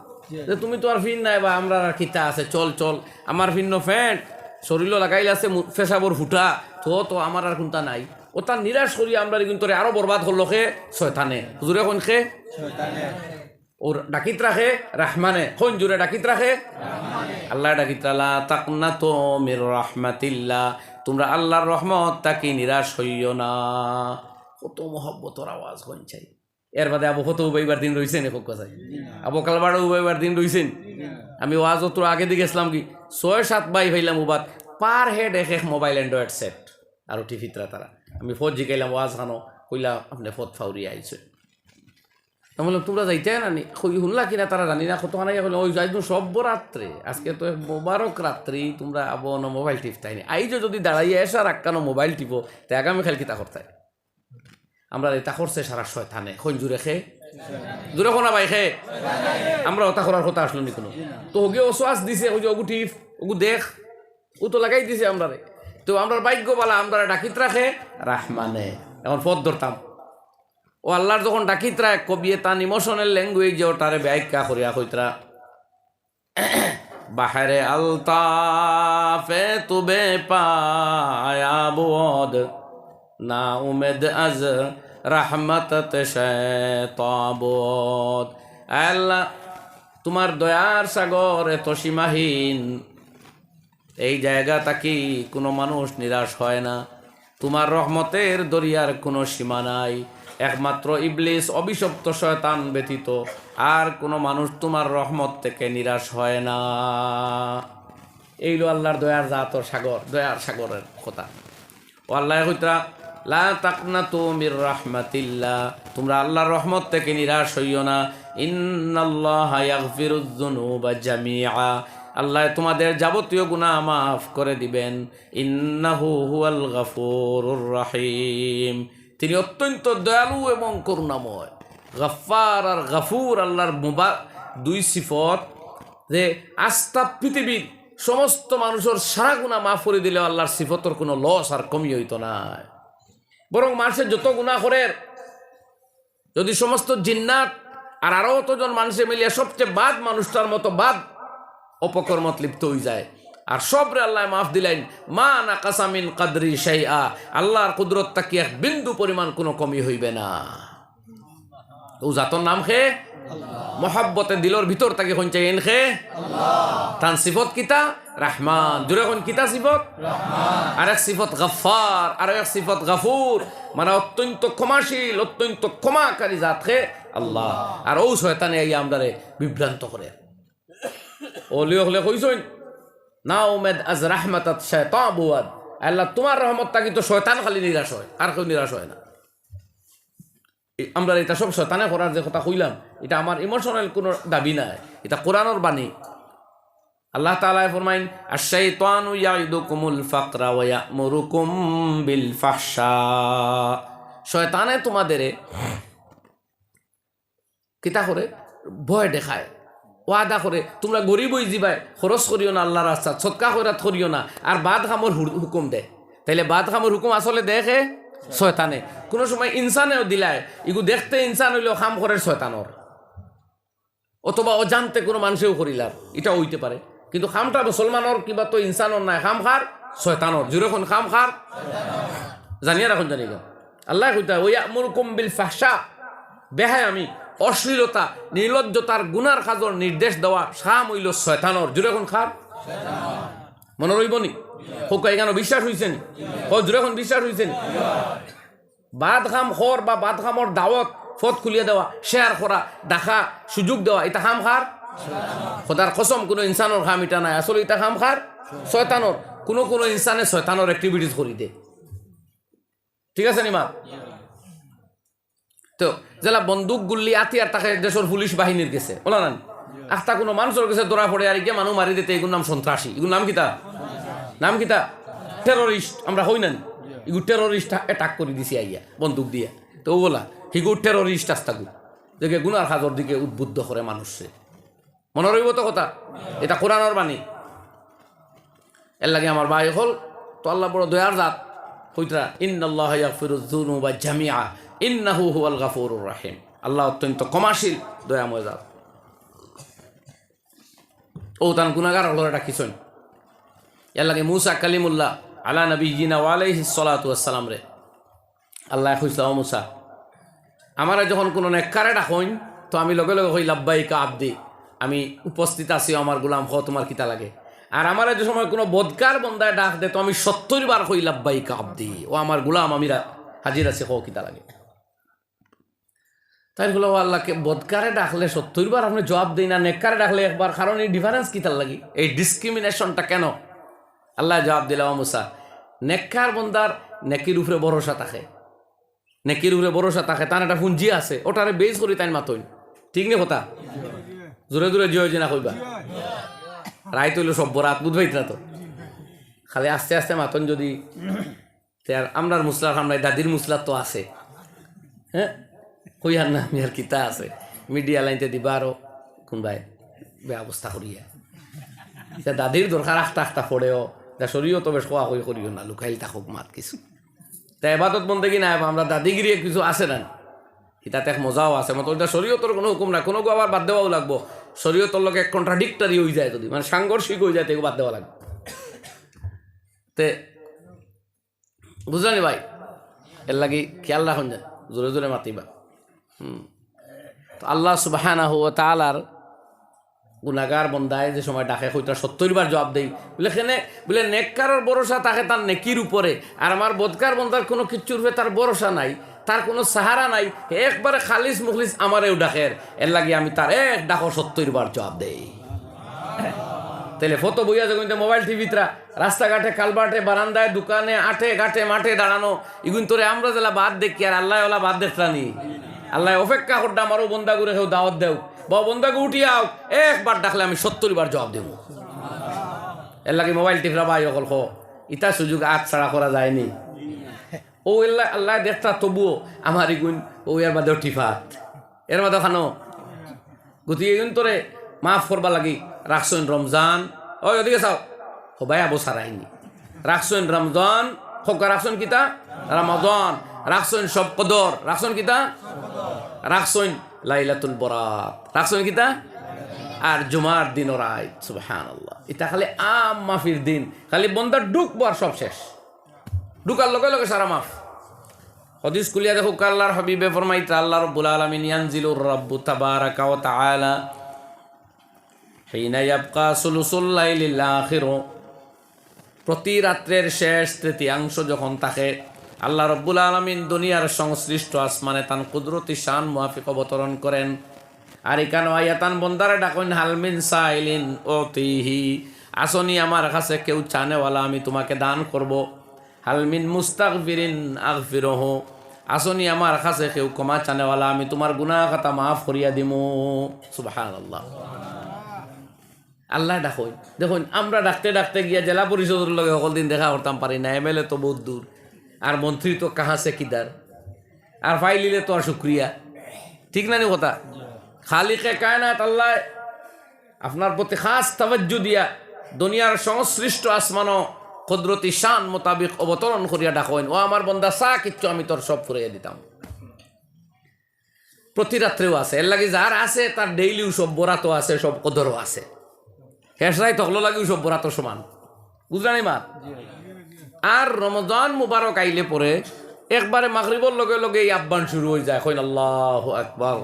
যে তুমি তো আর ফিন নাই বা আমরা আর খিতা আছে, চল চল। আমার ভিন্ন ফ্যান্ট শরীর লাগাইলে আছে ফেসাবর ফুটা, তো তো আমার আর কোনটা নাই। ও তার নিরাশ করি আমরা কিন্তু আরো বরবাদ করলো খে শয়তানে। হুজুরে কোন খে ও ডাকিত রাখে রাহমানে, কোন জুড়ে ডাকিত রাখে আল্লাহ ডাকিত লা তাকনাতু মির রাহমাতিল্লাহ, তোমরা আল্লাহর রহমত তাকে নিরাশ হইও না। কত মহব্বতর আওয়াজ কোন চাই। এর বাদে আবু কত উবাইবার দিন রয়েছেন, এক কথায় আবু কালবাড়া উবাইবার দিন রয়েছেন। আমি ওয়াজ তো আগে দিয়ে গেছিলাম কি 6-7 বাই ভাইলাম উবাদ, পার হেড এক মোবাইল অ্যান্ড্রয়েড সেট আর টিভিতরা তারা। আমি ফোন জিকাইলাম ওয়াজ খানো, কইলা আপনি ফোন ফাউরি আইছে। আমি বললাম তোমরা যাইতে না নি, শুনলা কিনা তারা জানি না। কত খানাই ওই যাই সব রাত্রে, আজকে তো মোবারক রাত্রি, তোমরা আবো মোবাইল টিপতাই নি। আইজো যদি দাঁড়াইয়া এসা রাক্কানো মোবাইল টিপো, তো আগামীকাল কি তা করতাই? আমরা এটা করছে সারা শয়তানে। কোন জুড়ে খে জুড়ে কোনা ভাই খে আমরা ওটা করার কথা আসলো নি কোনো। তো ওকে ওয়াজ দিছে, ওই যে ওগু টিপ ওগু দেখ, ও তো লাগাই দিছে আমরা। তো আমরা ভাগ্য বলা আমরা ডাকিত রাখে রাহমানে, এখন পথ ধরতাম। ও আল্লাহর যখন ডাকিত রাখ কবিয়ে তান ইমোশনাল ল্যাঙ্গুয়েজ ওটারে ব্যাখ্যা করিয়া কইতরা বাহারে আলতাফে তুবে পায়া বুদ না উমেদ আজ রাহমাতত শায়তাবুদ। আল্লাহ তোমার দয়ার সাগর এত সীমাহীন, এই জায়গা তাকি কোনো মানুষ নিরাশ হয় না। তোমার রহমতের দরিয়ার কোনো সীমা নাই, একমাত্র ইবলিস অভিশপ্ত শয়তান ব্যতীত আর কোনো মানুষ তোমার রহমত থেকে নিরাশ হয় না। এইলো আল্লাহর দয়ার জাতর সাগর, দয়ার সাগরের কথা। ও আল্লাহ কইতরা লা তাকনাতু মির রাহমাতিল্লাহ, তোমরা আল্লাহর রহমত থেকে নিরাশ হইও না। ইন্নাল্লাহা ইয়াগফিরুয যুনুবা জামিআ, আল্লাহ তোমাদের যাবতীয় গুনাহ মাফ করে দিবেন। ইন্নাহু হুয়াল গফুরুর রহিম, তিনি অত্যন্ত দয়ালু এবং করুণাময়। গফফার আর গফুর আল্লাহর দুই সিফত, যে আস্থা পৃথিবীর সমস্ত মানুষের সারা গুনাহ মাফ করে দিলে আল্লাহর সিফতর কোনো লস আর কমি হইতো না। বরং মানুষের যত গুনাহ করে, যদি সমস্ত জিন্নাত আর আরো অতজন মানুষে মিলিয়ে সবচেয়ে বাদ মানুষটার মতো বাদ অপকর্মত লিপ্ত হয়ে যায়, আর সবরে আল্লাহ মাফ দিলেন। মা না কাসামিন কাদরি শাইআ, আল্লাহর কুদরত তাকি এক বিন্দু পরিমাণ কোনো কমি হইবে না। ও জাতর নাম খে মহাব্বতে দিলর ভিতর তাকে কোন চাই এন খে তান সিফত কিতা রহমান, জুড়ে কোন কিতা সিফত রহমান, আর এক সিফত গফফার, আর এক সিফত গফুর, মানে অত্যন্ত ক্ষমাশীল, অত্যন্ত ক্ষমাকারী জাত খে আল্লাহ। আর ও শয়তানে এই আমদারে বিভ্রান্ত করে ওলি হলে কইছইন না উমেদ আজ রাহমাতাত শায়তাবুদ, আল্লাহ তোমার রহমত তাকি তো শয়তান খালি নিরাশ হয়, আর কেউ নিরাশ হয় না। আমরা এটা সব শয়তানে করার যে কথা কইলাম, এটা আমার ইমোশনাল কোনো দাবি নাই, এটা কোরআনের বাণী। আল্লাহ তাআলা ফরমাইন আশ-শাইতানু ইয়াইদুকুমুল ফাকরা ওয়া ইয়া'মুরুকুম বিল ফাহশা, শয়তানে তোমাদেরে কিতা করে ভয় দেখায়, ওয়াদা করে তোমরা গরিব হয়ে যাবাই, খরচ করিও না আল্লাহর রাস্তাত, সদকা খয়রাত করিও না, আর বাদ খামর হুকুম দেয়। তাইলে বাদ খামর হুকুম আসলে দেখে শয়তানে, কোনো সময় ইনসানেও দিলায়, ইগু দেখতে ইনসান হইলেও খাম করে শয়তানর। অথবা অজান্তে কোনো মানুষেও করিলার, এটা হইতে পারে। কিন্তু খামটা মুসলমানের কিবা তো ইনসানর নাই, খাম খার শয়তানর। যেরকম খাম খার জানিয়া রাখুন, জানি আল্লাহ কইতা ওই আমুরকুম বিল ফাহশা, বেহায় আমি অশ্লীলতা নির্লজ্জতার গুনার কাজর নির্দেশ দেওয়া সাম হইল শয়তানর। যেরকম খার মনে রইব নি? হোক এখানে বিশ্বাস হয়েছে নি? যেরকম বিশ্বাস হয়েছে নি? বাদ খাম খর বা বাদ খামর দাওয়াত ফত খুলিয়ে দেওয়া, শেয়ার করা, দেখা, সুযোগ দেওয়া, এটা খাম খার খোদার কসম। কোনো ইনসানোর খাম এটা নাই, আসলে এটা খাম খার শয়তানোর। কোনো ইনসানে শয়তানোর অ্যাক্টিভিটিস করি দে, ঠিক আছে নি মা? তো যেলা বন্দুক গুল্লি আতিয়ার তাকে দেশের পুলিশ বাহিনীর গেছে বলা না, আখটা কোনো মানুষের কাছে ধরা পড়ে আর গিয়ে মানুষ মারি দিতে, এগুলোর নাম সন্ত্রাসী। এগুলোর নাম কিতা? নাম কিতা? টেরোরিস্ট। আমরা হই না এগুলো টেরোরিস্ট অ্যাটাক করে দিছি আইয়া বন্দুক দিয়া, তো বলা হিগুর টেরোরিস্ট আস্তাগু দেখে গুনার খাজর দিকে উদ্বুদ্ধ করে মানুষে। মনে রইব তো কথা? এটা কোরআনের বাণী। এর লাগে আমার ভাই হল তো আল্লাহ বড় দয়ার জাত কইতরা, ইন্নাল্লাহ ইয়াগফিরুয যুনুবা জামিআ ইন্নাহু হুয়াল গাফুরুর রাহিম। আল্লাহ অত্যন্ত ক্ষমাশীল, দয়াময় জাত। ও তান গুনাহগার হলো এটা কিছুই। এর লাগে মুসা কালিমুল্লাহ আলা নবিয়িনা ওয়া আলাইহিস সালাতু ওয়াস সালাম রে আল্লাহ কইছিল, ও মুসা আমারে যখন কোনো নেককারে ডাকইন তো আমি লগে লগে কই লাব্বাইকা আবদি, আমি উপস্থিত আছি আমার গোলাম, হ তোমার কিতা লাগে। আর আমার যে সময় কোনো বদকার বন্দায় ডাক দে তো আমি ৭০ বার কই লাব্বাইকা আবদি, ও আমার গোলাম, আমি হাজির আছি, হ কিতা লাগে। তাই বলো আল্লাহকে বদকারে ডাকলে ৭০ বার আপনি জবাব দিই না, নেককারে ডাকলে একবার, কারণ এই ডিফারেন্স কিতার লাগি, এই ডিসক্রিমিনেশনটা কেন? আল্লাহ জবাব দিল, ও মুসা নেককার বন্দার নেকির উপরে ভরসা থাকে, নেকির উপরে ভরসা থাকে, তার একটা পুঞ্জি আছে, ওটারে বেজ করি তাই মাতইন, ঠিক নেই কথা? জোরে জোরে জিয়ে না কইবা, রায় তৈল সভ্য রাত বুঝবাই না তো, খালি আস্তে আস্তে মাতন যদি আমরার মুসলার আমরা দাদির মুসলার তো আছে, হ্যাঁ কইয়ার না আমি আর কিতা আছে, মিডিয়া লাইনতে দিবা আরো কোনবাই ব্যবস্থা করিয়া দাদির দরকার আখটা আখটা পড়েও শরীরও তো বেশ খোয়া করিও না, লুকাইল থাকুক মাত কিছু তা এবাদত বন্ধে কি না, আমরা দাদিগিরি কিছু আছে না, ইতাতে এক মজাও আছে। মতো এটা শরীয়তর কোনো হুকুম না, কোনো আবার বাদ দেওয়াও লাগবো, শরীয়তর লোক এক কন্ট্রাডিক্টারি হয়ে যায়, যদি মানে সাংঘর্ষিক হয়ে যায়, তো বাদ দেওয়া লাগবে। তে বুঝলানি ভাই, এর লাগি খেয়াল রাখুন যায়, জোরে জোরে মাতিবা। তো আল্লাহ সুবহানাহু ওয়া তাআলার গুনাহগার বন্দায় যে সময় ডাকে হইতা ৭০ বার জবাব দেই বলে, এখানে বলে নেককারের ভরসা থাকে তার নেকির উপরে, আর আমার বদকার বন্দার কোনো কিচ্ছুর উপরে তার ভরসা নাই, তার কোনো সাহারা নাই, একবারে খালিস মুখলিস আমারেও ডাকের, এর লাগে আমি তার এক ডাকো ৭০ বার জবাব দেই। তাহলে ফটো বইয়া যখন মোবাইল টিভিতরা রাস্তাঘাটে কালবাটে বারান্দায় দোকানে আটে ঘাটে মাঠে দাঁড়ানো, এগুন তোরে আমরা যেলা বাদ দেখি, আর আল্লাহ ওলা বাদ দেখলানি, আল্লাহ অপেক্ষা করতে আমারও বন্দা করে কেউ দাওয়াত দেও, বা বন্দাকে উঠিয়াও একবার ডাকলে আমি ৭০ বার জবাব দেব। এর লাগে মোবাইল টিভরা ভাই অকল ইটা সুযোগ আগ ছাড়া করা যায়নি। ও এল্লা আল্লাহ দেখতা তবুও আমার এগুন ও এর বাদেও টিফাত, এর বাদেও খানো গতি এগুন তোরে মাফ করবা লাগি রাখছেন রমজান, ওই ওদিকে চাও সবাই আবো সারাইনি, রাখছেন রমজান খোকা, রাখছেন কিতা রমাদান, রাখছেন সব কদর, রাখছেন কিতা, রাখছেন লাইলাতুল বরাত, রাখছেন কিতা, আর জুমার দিন ও রাত, সুবহানাল্লাহ। এটা খালি আম মাফির দিন, খালি বন্দার ঢুকবো আর সব শেষ, ঢুকার লগে লগে সারা মাফ। হাদিস কুলিয়া দেখো, আল্লাহর হাবিবে ফরমাইতা, আল্লাহ রাব্বুল আলামিন ইয়ানজিলুর রাব্বু তাবারাকা ওয়া তাআলা হিনা ইয়াবকা সুলুসুল লাইলিল আখির, প্রতি রাত্রের শেষ তৃতীয়াংশ যখন থাকে, আল্লাহ রাব্বুল আলামিন দুনিয়ার সংশ্লিষ্ট আসমানে তান কুদরতি শান মুআফিক অবতরণ করেন। আর এখানে আয়াতান বন্দারে ডাকেন, হালমিন সাইলিন ওতিহি, আসনি আমার কাছে কেউ চানেওয়ালা, আমি তোমাকে দান করব। হালমিন মুস্তাগফিরিন আগফিরহু, আসনি আমার কাছে কেউ ক্ষমা চানেওয়ালা, আমি তোমার গুনাহ খাতা মাফ করিয়া দিমু। সুবহানাল্লাহ। আল্লাহ ডাকই দেখুন, আমরা ডাকতে ডাকতে গিয়া জেলা পরিষদের লগে সকল দিন দেখা করতাম পারি না, এমএলএ তো বহুত দূর, আর মন্ত্রী তো কাহা সে কিদার, আর ফাইলিলে তো আর শুক্রিয়া, ঠিক না নি কথা? খালিকে কায়নাত আল্লাহ আপনার প্রতি খাস তাওয়াজ্জু দিয়া দুনিয়ার সংশ্লিষ্ট আসমানো কুদরতি শান মোতাবিক অবতরণ করিয়া ডাকেন, ও আমার বন্দা চা কিচ্ছু আমি তোর সব ফুরাইয়া দিতাম। প্রতি রাত্রেও আছে, এর লাগে যার আছে তার ডেইলিও সব বরাতও আছে, সব কদরও আছে। হেসরাই তকলো লাগেও সব বরাত সমান, বুঝলানি মা। আর রমজান মুবারক আইলে পরে একবারে মাগরিবর লগে লগে এই আহ্বান শুরু হয়ে যায়, কইন আল্লাহু আকবার,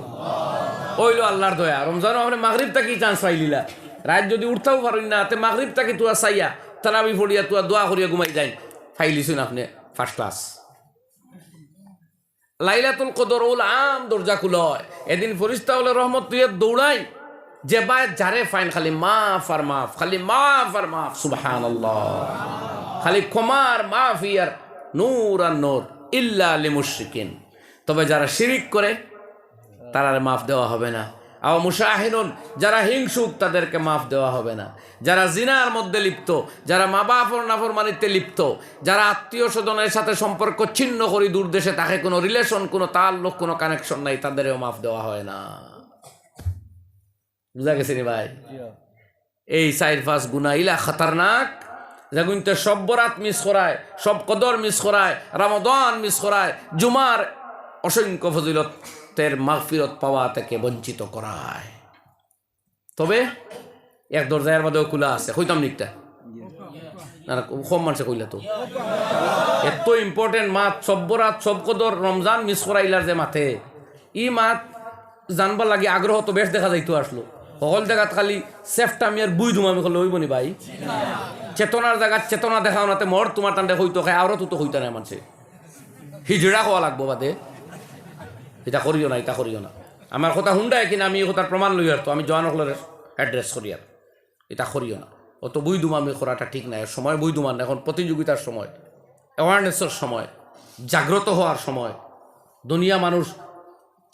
ওইলো আল্লাহর দয়া। রমজান আপনি মাগরিব তাকি চান্স পাইলিলা, রাত যদি উঠতেও পারেন না, তে মাগরিব তাকি তুয়া চাইয়া তারাবি ফড়িয়া তুয়া দোয়া করিয়া ঘুমাই যাই, ফাইলিছুন আপনি ফার্স্ট ক্লাস। লাইলাতুল কদর উল আম দরজা খুলয়, এদিন ফরিস্তা হলে রহমত তুই দৌড়াই, যে বায় যারে ফাইন খালি মাফ আর মাফ, খালি মাফ আর মাফ, সুবহানাল্লাহ, খালি ক্ষমার মাফ ইয়ার নূর আর নূর ইল্লা লিমুশরিকিন। তবে যারা শিরিক করে তারা মাফ দেওয়া হবে না। আও মুশাহিনুন, যারা হিংসুক তাদেরকে মাফ দেওয়া হবে না। যারা জিনার মধ্যে লিপ্ত, যারা মা বাপর নাফরমানিতে লিপ্ত, যারা আত্মীয় স্বজনের সাথে সম্পর্ক ছিন্ন করি দূর দেশে, তাকে কোনো রিলেশন, কোনো তাল্লুক, কোনো কানেকশন নাই, তাদেরও মাফ দেওয়া হয় না। বুঝা গেছে নি ভাই? এই 4-5 গুনাহ ইলা খতরনাক, যেগুনতে সব বরাত মিস করায়, সব কদর মিস করায়, রমাদান মিস করায়, জুমার অসংখ্য ফজিলতের মাগফিরত পাওয়া থেকে বঞ্চিত করায়। তবে এক দরজার বাদেও খোলা আছে, কইতাম নিকটা না, কম মানুষে কইলা তো এত ইম্পর্টেন্ট মাত, সব বরাত সব কদর রমজান মিস করাইলার যে মাথে, ই মাত জানবার লাগে আগ্রহ তো বেশ দেখা যাইতো। আসলো সকল জায়গাত খালি সেফটামিয়ার বুই দুমামি করলে হইব নি ভাই? চেতনার জায়গাত চেতনা দেখাও নাতে মর তোমার টান্ডে হইতো খায়, আরও তো হইতা না মানুষে, হিজড়া হওয়া লাগবো বাদে। এটা করিও না, এটা করিও না। আমার কথা হুন্ডায় কিনা আমি এই কথার প্রমাণ লই আর তো আমি জোয়ান হলের অ্যাড্রেস করি আর, এটা করিও না। অত বই দুমামি করাটা ঠিক নাই। সময় বই দুমান, এখন প্রতিযোগিতার সময়, অ্যাওয়ারনেসের সময়, জাগ্রত হওয়ার সময়। দুনিয়া মানুষ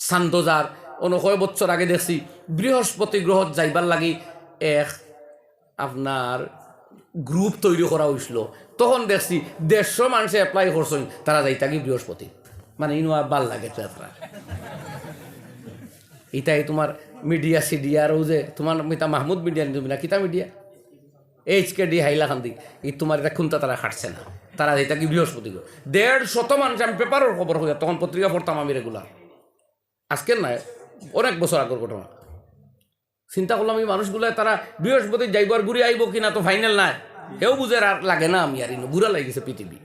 শান্তজার কয় বছর আগে দেখছি বৃহস্পতি গ্রহ যাইবার লাগি এক আপনার গ্রুপ তৈরি করা হয়েছিল, তখন দেখছি 150 মানুষে অ্যাপ্লাই করছেন, তারা যাইতা কি বৃহস্পতি, মানে ইনো আর ভাল লাগে যাত্রা। ইটাই তোমার মিডিয়া সিডিয়ারও যে তোমার মিতা মাহমুদ মিডিয়া তুমি না, কিতা মিডিয়া HKD হাইলাকান্দি, ই তোমার এটা খুনতা তারা খাটছে না, তারা যাইতা কি বৃহস্পতি। 150 মানুষ, আমি পেপারের খবর হইয়া তখন পত্রিকা পড়তাম আমি রেগুলার, আজকের নয় অনেক বছর আগের ঘটনা। চিন্তা করলাম এই মানুষগুলো তারা বৃহস্পতি যাইবার ঘুরে আইব কিনা তো ফাইনাল নাই, কেউ বুঝে আর লাগে না। আমি আর ইনো বুড়া লাগিছে পৃথিবী,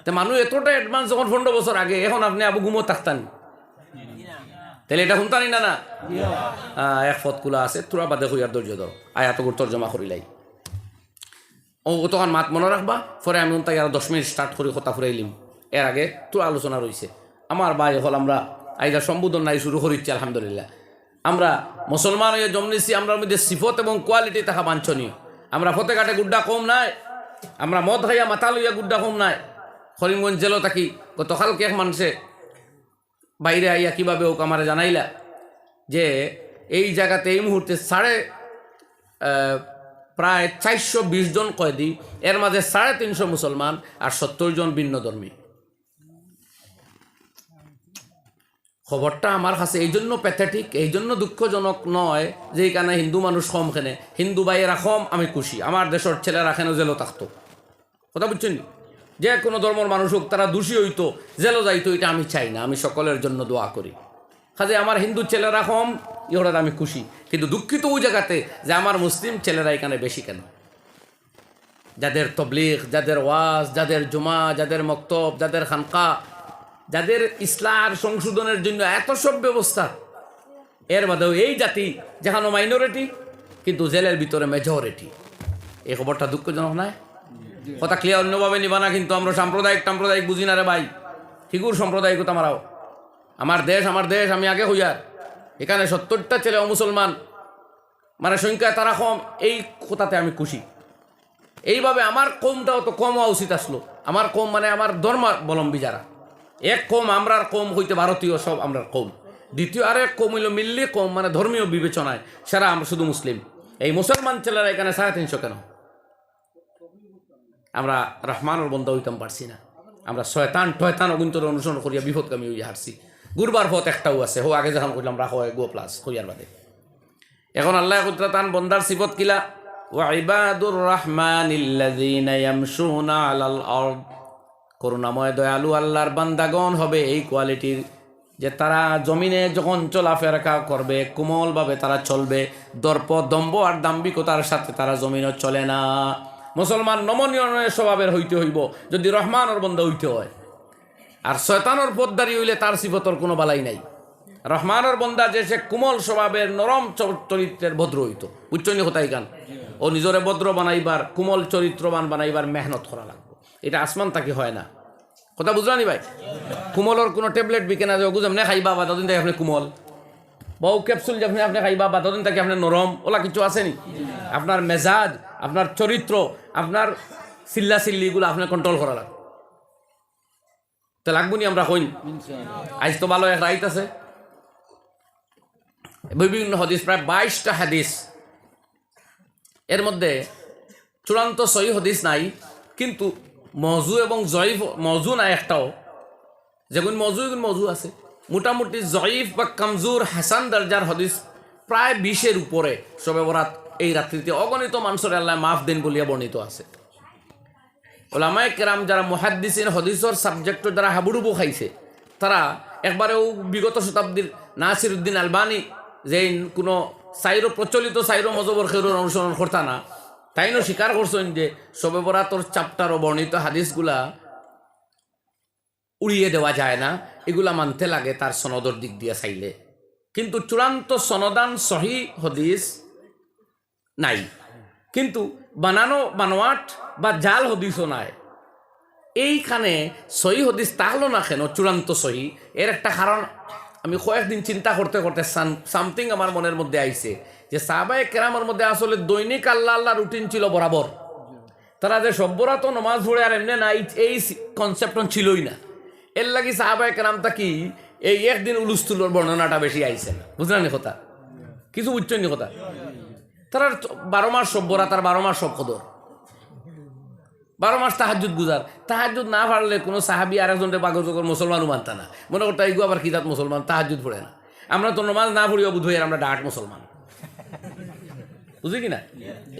তো মানুষ এতটা অ্যাডভান্স যখন 15 বছর আগে, এখন আপনি আবু গুমো থাকতান, তাহলে এটা শুনতানি না। না এক ফতকুলা আছে, তোরা বাদে হইয়ার ধৈর্য ধর, আয়াত তর্জমা করিলাই ও তখন মাত মনে রাখবা। পরে আমি তাই আর 10 মিনিট স্টার্ট করে কথা ফুরাইলিম। এর আগে তোর আলোচনা রয়েছে। আমার ভাই হল আমরা আইদা সম্বোধন নাই শুরু করিচ্ছি আলহামদুলিল্লাহ। আমরা মুসলমান হয়ে জন্মেছি, আমরা মধ্যে সিফত এবং কোয়ালিটি তাহা বাঞ্ছনীয়। আমরা ফতে ঘাটে গুড্ডা কম নাই, আমরা মদ খাইয়া মাথা লইয়া গুড্ডা কম নাই। করিমগঞ্জ জেলও থাকি গতকালকে এক মানুষে বাইরে আইয়া কীভাবে হোক আমার জানাইলা যে এই জায়গাতে এই মুহূর্তে প্রায় 420 জন কয়েদি, এর মাঝে 350 মুসলমান আর 70 জন ভিন্ন ধর্মী। খবরটা আমার কাছে এই জন্য প্যাথেটিক, এই জন্য দুঃখজনক নয় যে এখানে হিন্দু মানুষ কম, খেনে হিন্দু ভাইয়েরা কম, আমি খুশি। আমার দেশের ছেলেরা কেন জেলও থাকতো, কথা বুঝছেন? যে কোনো ধর্মের মানুষ হোক, তারা দোষী হইতো, জেলও যাইতো, এটা আমি চাই না। আমি সকলের জন্য দোয়া করি। কাজে আমার হিন্দু ছেলেরা কম, ইহরার আমি খুশি। কিন্তু দুঃখিত ওই জায়গাতে যে আমার মুসলিম ছেলেরা এখানে বেশি কেন, যাদের তবলিগ, যাদের ওয়াজ, যাদের জুমা, যাদের মক্তব, যাদের খানকা, যাদের ইসলাম সংশোধনের জন্য এত সব ব্যবস্থা, এর বাদেও এই জাতি যেখানে মাইনরিটি কিন্তু জেলের ভিতরে মেজরিটি। এই খবরটা দুঃখজনক নয়? কথা ক্লিয়ার অন্যভাবে নিবা না কিন্তু। আমরা সাম্প্রদায়িক বুঝি না রে ভাই, ঠিকুর সাম্প্রদায়িকতা মারাও। আমার দেশ, আমি আগে হইয়ার এখানে 70টা ছেলে মুসলমান, মানে সংখ্যায় তারা কম, এই কথাতে আমি খুশি। এইভাবে আমার কমটাও তো কম হওয়া উচিত আসলো। আমার কম মানে আমার ধর্মাবলম্বী যারা, এক কম আমরার কম হইতে ভারতীয় সব আমরার কম। দ্বিতীয় আরেক কম হইল মিল্লি কম, মানে ধর্মীয় বিবেচনায় সারা আমরা শুধু মুসলিম। এই মুসলমান ছেলেরা এখানে 350 কেন? আমরা রহমানুর বন্ধা হইতাম পারছি না। আমরা শয়তান অগুন্তর অনুসরণ করিয়া বিপদগামী হইয়া হারছি। গুরবার পথ একটাও আছে, হো আগে যখন করলাম রাখো গো প্লাস করিয়ার বাদে। এখন আল্লাহ কুদরতান বন্দার সিফত কিলা, ওয়া ইবাদুর রহমানিল্লাযীনা ইয়ামশুনা আলাল আরদ। করুণাময় দয়ালু আল্লাহর বান্দাগণ হবে এই কোয়ালিটির, যে তারা জমিনে যখন চলাফেরা করবে কোমলভাবে তারা চলবে, দর্প দম্ভ আর দাম্ভিকতার সাথে তারা জমিনও চলে না। মুসলমান নমনীয় স্বভাবের হইতে হইব যদি রহমানের বন্ধা হইতে হয়। আর শয়তানের পথদারি হইলে তার সিফতর কোনো বালাই নাই। রহমানের বন্দা যে সে কোমল স্বভাবের নরম চরিত্রের ভদ্র হইত, বুঝছনি কোথায় গান ও নিজরে ভদ্র বানাইবার কোমল চরিত্রবান বানাইবার মেহনত করা লাগবে। এটা আসমান তাকে হয় না, কথা বুঝলানি ভাই? কোমলর কোনো ট্যাবলেট বিকে না যে ওগুজ আপনি খাইবা বা তদিন থেকে আপনি কোমল, বহু ক্যাপসুল যখন আপনি খাইবা বা তদিন থেকে আপনি নরম, ওলা কিছু আসেনি। আপনার মেজাজ, আপনার চরিত্র, আপনার চিল্লা চিল্লিগুলো আপনার কন্ট্রোল করা লাগবে। তো লাগবো নি আমরা কইন? আজ তো ভালো এক রাইত আছে, বিভিন্ন হাদিস, প্রায় 22টা হাদিস। এর মধ্যে চূড়ান্ত সহি হাদিস নাই, কিন্তু মজু এবং জয়ীফ মজু নাই একটাও। যেগুন মজু আছে, মোটামুটি জয়ীফ বা কমজোর হাসান দরজার হাদিস প্রায় 20-এর উপরে শবে বরাত এই রাত্রিতে অগণিত মানুষের আল্লাহ মাফ দিন বলিয়া বর্ণিত আছে। ওলামায়ে কেরাম যারা মুহাদ্দিসিন হাদিসের সাবজেক্ট যারা হাবুডুবু খাইছে, তারা একবারেও বিগত শতাব্দীর নাসিরউদ্দিন আলবানী যে কোনো সাইরো প্রচলিত সাইরো মজবর খেরুর অনুসরণ করতা না, তাইনও স্বীকার করছেন যে শবে বরাতর চ্যাপ্টার ও বর্ণিত হাদিসগুলা উড়িয়ে দেওয়া যায় না, এগুলা মানতে লাগে তার সনদর দিক দিয়ে চাইলে। কিন্তু চূড়ান্ত সনদান সহি হদিস নাই, কিন্তু বানোয়াট বা জাল হদিসও নাই। এইখানে সহি হদিস তাহলো না কেন চূড়ান্ত সহি? এর একটা কারণ আমি কয়েকদিন চিন্তা করতে করতে সামথিং আমার মনের মধ্যে আইছে যে সাহাবায়ে কেরামের মধ্যে আসলে দৈনিক আল্লাহ রুটিন ছিল বরাবর। তারা যে সব্বরাত নমাজ পড়ে আর এমনি না, এই কনসেপ্ট ছিলই না। এর লাগি সাহাবায়ে কেরামটা কি এই একদিন উলুস্তুলোর বর্ণনাটা বেশি আইছে না, বুঝলেন কথা? কিছু বুঝছেন নি কথা? তারা 12 মাস সব্বরাত আর 12 মাস সব কদর, 12 মাস তাহাজ্জুদ গুজার। তাহাজ্জুদ না পারলে কোনো সাহাবি আর একজনকে বাগজগর মুসলমানও মানতা না, মনে করতে এইগু আবার কিতাব মুসলমান তাহাজ্জুদ পড়ে না। আমরা তো নমাজ না পড়িও বুধ হয়ে আমরা ডাট মুসলমান, বুঝলি কি না?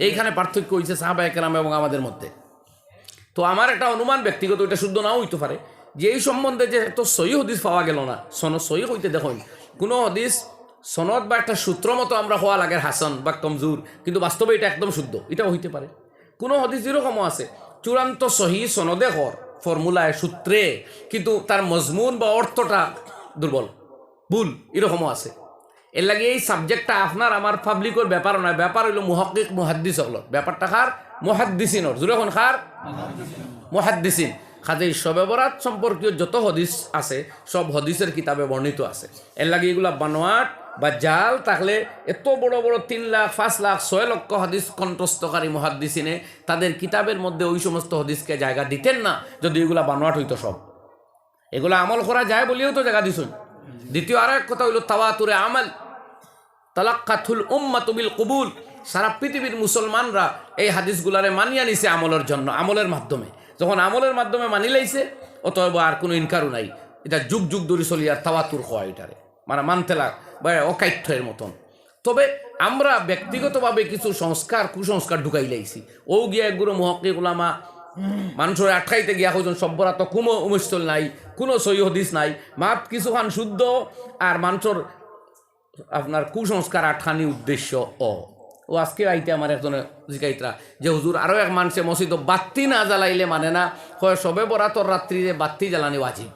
এইখানে পার্থক্য হয়েছে সাহাবায়ে কেরাম এবং আমাদের মধ্যে। তো আমার একটা অনুমান ব্যক্তিগত, এটা শুদ্ধ নাও হইতে পারে, যে এই সম্বন্ধে যে এত সহি হদিস পাওয়া গেল না। সহি হইতে দেখুন কোনো হদিস সনদ বা একটা সূত্র মতো আমরা হওয়া লাগে হাসান বা কমজোর, কিন্তু বাস্তবে এটা একদম শুদ্ধ, এটাও হইতে পারে। কোনো হদিস এরকমও আছে চূড়ান্ত সহি সনদে হর ফর্মুলায় সূত্রে, কিন্তু তার মজমুন বা অর্থটা দুর্বল ভুল, এরকমও আছে। এর লাগে এই সাবজেক্টটা আপনার আমার পাবলিকের ব্যাপার নয়, ব্যাপার হইল মুহাক্কিক মুহাদ্দিস হল। ব্যাপারটা খার মুহাদ্দিসিনর, জুড়ে এখন খার মুহাদ্দিসিন। কাজেই শবে বরাত সম্পর্কীয় যত হদিস আছে সব হদিসের কিতাবে বর্ণিত আছে। এর লাগে এগুলা বানোয়াট বা জাল থাকলে এত বড় বড় 3 লাখ 5 লাখ 6 লক্ষ হদিস কণ্ঠস্থকারী মুহাদ্দিসিনে তাদের কিতাবের মধ্যে ওই সমস্ত হদিসকে জায়গা দিতেন না যদি এগুলা বানোয়াট হইতো। সব এগুলা আমল করা যায় বলিও তো জায়গা দিছুন। দ্বিতীয় আর এক কথা হইল তাওয়াতুরে আমল, তালাক্কাতুল উম্মাতু বিল কবুল। সারা পৃথিবীর মুসলমানরা এই হাদিসগুলারে মানিয়া নিছে আমলের জন্য, আমলের মাধ্যমে। যখন আমলের মাধ্যমে মানি লাইছে অতএব আর কোনো ইনকারও নাই। এটা যুগ যুগ ধরে চলি আর তাওয়াতুর হয় এটারে, মানে মানতে লাগ বা অকাঠ্যের মতন। তবে আমরা ব্যক্তিগতভাবে কিছু কুসংস্কার ঢুকাই লাইছি। ও গিয়া একগুলো মুহাক্কিক উলামা মানুষের আটকাইতে গিয়া হইজন সব্বরা তো কোনো মুশকিল নাই, কোনো সহি হদিস নাই, মাপ কিছুখান শুদ্ধ আর মানুষের আপনার কুসংস্কার আটখানি উদ্দেশ্য। ও আজকে আইতে আমার একজনে জিকাইতরা যে হুজুর আরও এক মানুষে মসজিদ বাত্তি না জ্বালাইলে মানে না, হয় শবে বরাতর রাত্রিরে বাত্তি জ্বালানি ওয়াজিব।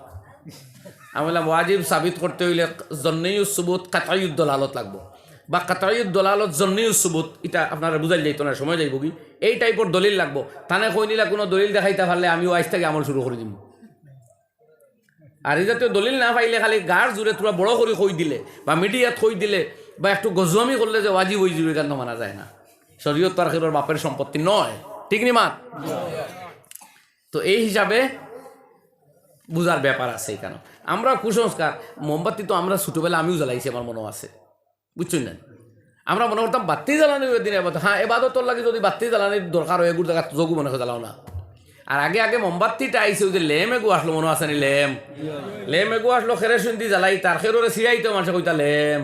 আমি বললাম ওয়াজিব সাবিত করতে হইলে জন্নেয়ুস সুবুত কাতায়ুদ দলালত লাগবো, বা কাতায়ুদ দলালত জন্নেয়ুস সুবুত, এটা আপনারা বুঝাই যাইতো না, সময় যাইব কি এই টাইপের দলিল লাগবো। তানে কই নিলা কোনো দলিল দেখাইতে পারলে আমিও আজ থেকে আমল শুরু করে দিব। আর এই জাতীয় দলিল না পাইলে খালি গার জুড়ে তোরা বড় করে কই দিলে বা মিডিয়াত কই দিলে বা একটু গজমি করলে যে ওয়াজিব হয়ে যাবে, কেন মানা যায় না। শরীয়ত তার খেলোর বাপের সম্পত্তি নয়, ঠিক নি মা? তো এই হিসাবে বুঝার ব্যাপার আছে। এখানে আমরা কুসংস্কার মোমবাতি তো আমরা ছোটোবেলা আমিও জ্বালাইছি, আমার মনে আছে, বুঝছেন না? আমরা মনে করতাম বাতি জ্বালানির দিন এবার, হ্যাঁ এবাদতর লাগে যদি বাতি জ্বালানির দরকার হয় এগুলো জায়গা যোগু মনে হয় জ্বালাও না। আর আগে মোমবাতিটা আইসে ওই যে লেম এগু আসলো, মনে আছে নি? লেম এগু আসলো খেরে শুনতি জ্বালাই, তার খেরোরে সিরাইতো মানুষে কইতা লেম।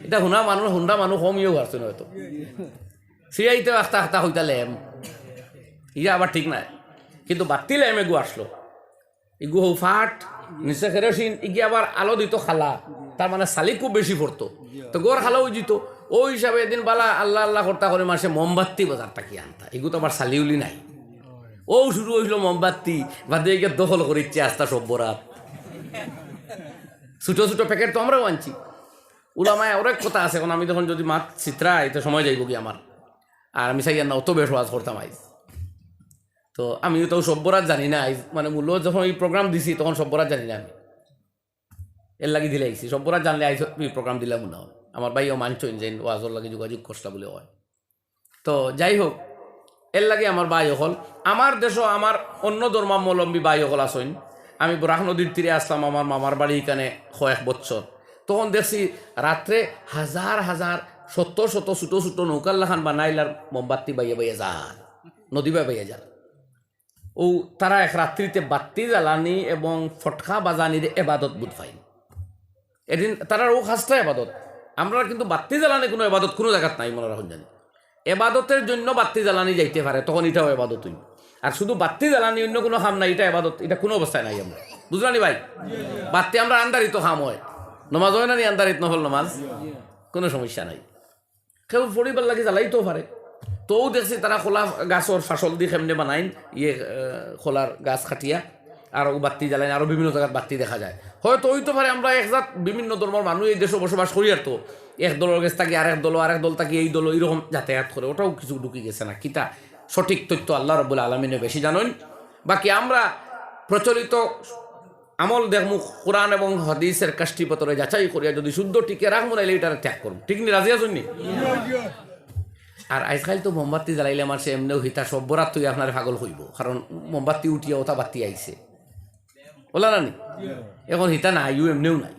এটা হুন্ডা মানুষ কমিও পারছে না হয়তো, সিরাইতে আস্তা আস্তা হইতা লেম, ইয়া আবার ঠিক নাই। কিন্তু বাতি লেম এগু আসলো, ইগু হৌ ফাট নিচে কেরোসিন ইগি আবার আলো দিত খালা, তার মানে সালি খুব বেশি পড়তো, তো গোর খালাও দিত। ওই হিসাবে এদিন বালা আল্লাহ আল্লাহ করতা করে মাসে মোমবাতি বাজার টাকি আনতা, এগু তো আবার সালিউলি নাই। ও শুরু হইল মোমবাতি বাদে গিয়ে দখল করিচ্ছে আস্তা সভ্যরাত। ছোটো ছোটো প্যাকেট তো আমরাও আনছি। উলামায় অনেক কথা আছে, এখন আমি তখন যদি মাত চিত্রাই তো সময় যাইব কি আমার, আর আমি চাই না অত বেশ ওয়াজ করতাম আইজ। তো আমিও তো সভ্যরাত জানি না আইজ, মানে মূল্য যখন এই প্রোগ্রাম দিছি তখন সভ্যরাত জানি না আমি, এর লাগি দিলে আইসি। সভ্যরাত জানলে আইস প্রোগ্রাম দিলাম মনে হয়, আমার ভাইও মানছেন যে ওয়াজর লাগে যোগাযোগ করসলা বলে হয়। তো যাই হোক, এর লাগে আমার ভাই হল, আমার দেশও আমার অন্য ধর্মাবলম্বী ভাই হল আসেন। আমি বরাহ নদীর তীরে আসলাম আমার মামার বাড়ি এখানে কয়েক বছর, তখন দেখছি রাত্রে হাজার হাজার শত শত ছোটো ছোটো নৌকার লাখান বানাইলার মোমবাতি বাইয়া বাইয়া যার নদী বাইয়া যার। ও তারা এক রাত্রিতে বাতি জ্বালানি এবং ফটকা বাজানির এবাদত বুধ পাইন। এদিন তারা ও খাসটা এবাদত, আমরা কিন্তু বাতি জ্বালানি কোনো এবাদত কোনো জায়গাত নাই মনে রাখুন জানি। এবাদতের জন্য বাতি জ্বালানি যাইতে পারে, তখন এটাও এবাদত হইল। আর শুধু বাতি জ্বালানি অন্য কোনো খাম নাই, এটা এবাদত, এটা কোনো অবস্থায় নাই। আমরা বুঝলানি ভাই, বাতি আমরা আন্দারিত খাম হয়, নমাজ হয় না নি আন্দারিত নহল নমাজ, কোনো সমস্যা নাই। কেউ পরিবার লাগে জ্বালাইতেও পারে। তৌ দেখছি তারা খোলা গাছর ফাসল দিয়ে কেমনে বানাইন, খোলার গাছ খাটিয়া আর বাতি জ্বালাইন, আরও বিভিন্ন জায়গায় বাতি দেখা যায়। হয়তো হইতে পারে আমরা একজাত বিভিন্ন ধর্মের মানুষ এই দেশে বসবাস করি, আর তো এক দলের গেছ থাকি আরেক দল, আরেক দল থাকি এই দল, এইরকম যাতায়াত করে, ওটাও কিছু ঢুকি গেছে না কিতা। সঠিক তথ্য আল্লাহ রাব্বুল আলামিনে বেশি জানেন। বাকি আমরা প্রচলিত আমল দেখমু কোরআন এবং হাদিসের কাষ্টিপত্রে যাচাই করিয়া যদি শুদ্ধ টিকে রাখবো নাইলে এটার ত্যাগ করবো, ঠিক নি? রাজি আছেন নি? আর আজকাল তো মোমবাতি জ্বালাইলে আমার সে এমনিও হিতা সভ্যরাত তুই আপনার পাগল হইব, কারণ মোমবাতি উঠিয়া ওটা বাতি আইছে ওলা নানি, এখন হিতা না আইও এমনিও নাই,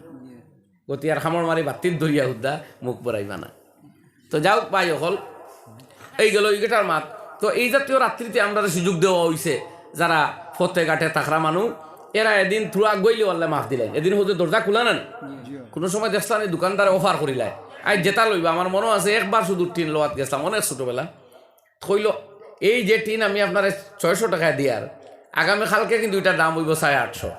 গতি আর খামর মারি বাতির ধরিয়া হুদ্দা মুখ বরাইবা না। তো যাও পাই হল এই গেল ইগেটার মাত। তো এই জাতীয় রাত্রিতে আমরা সুযোগ দেওয়া হয়েছে যারা ফতে ঘাটে থাকরা মানুষ, এরা এদিন থ্রু গইলে আল্লাহ মাফ দিলেন। এদিন হতে দরজা খোলা না, কোনো সময় দেখলাম এই দোকানদারে অফার করিলায় আজ জেতা লইবা। আমার মনে আছে একবার শুধু টিন লোয়াত গেছিলাম অনেক ছোটোবেলা, কইল এই যে টিন আমি আপনার 600 টাকায় দিয়ার, আগামী কালকে কিন্তু এটার দাম হইব 850।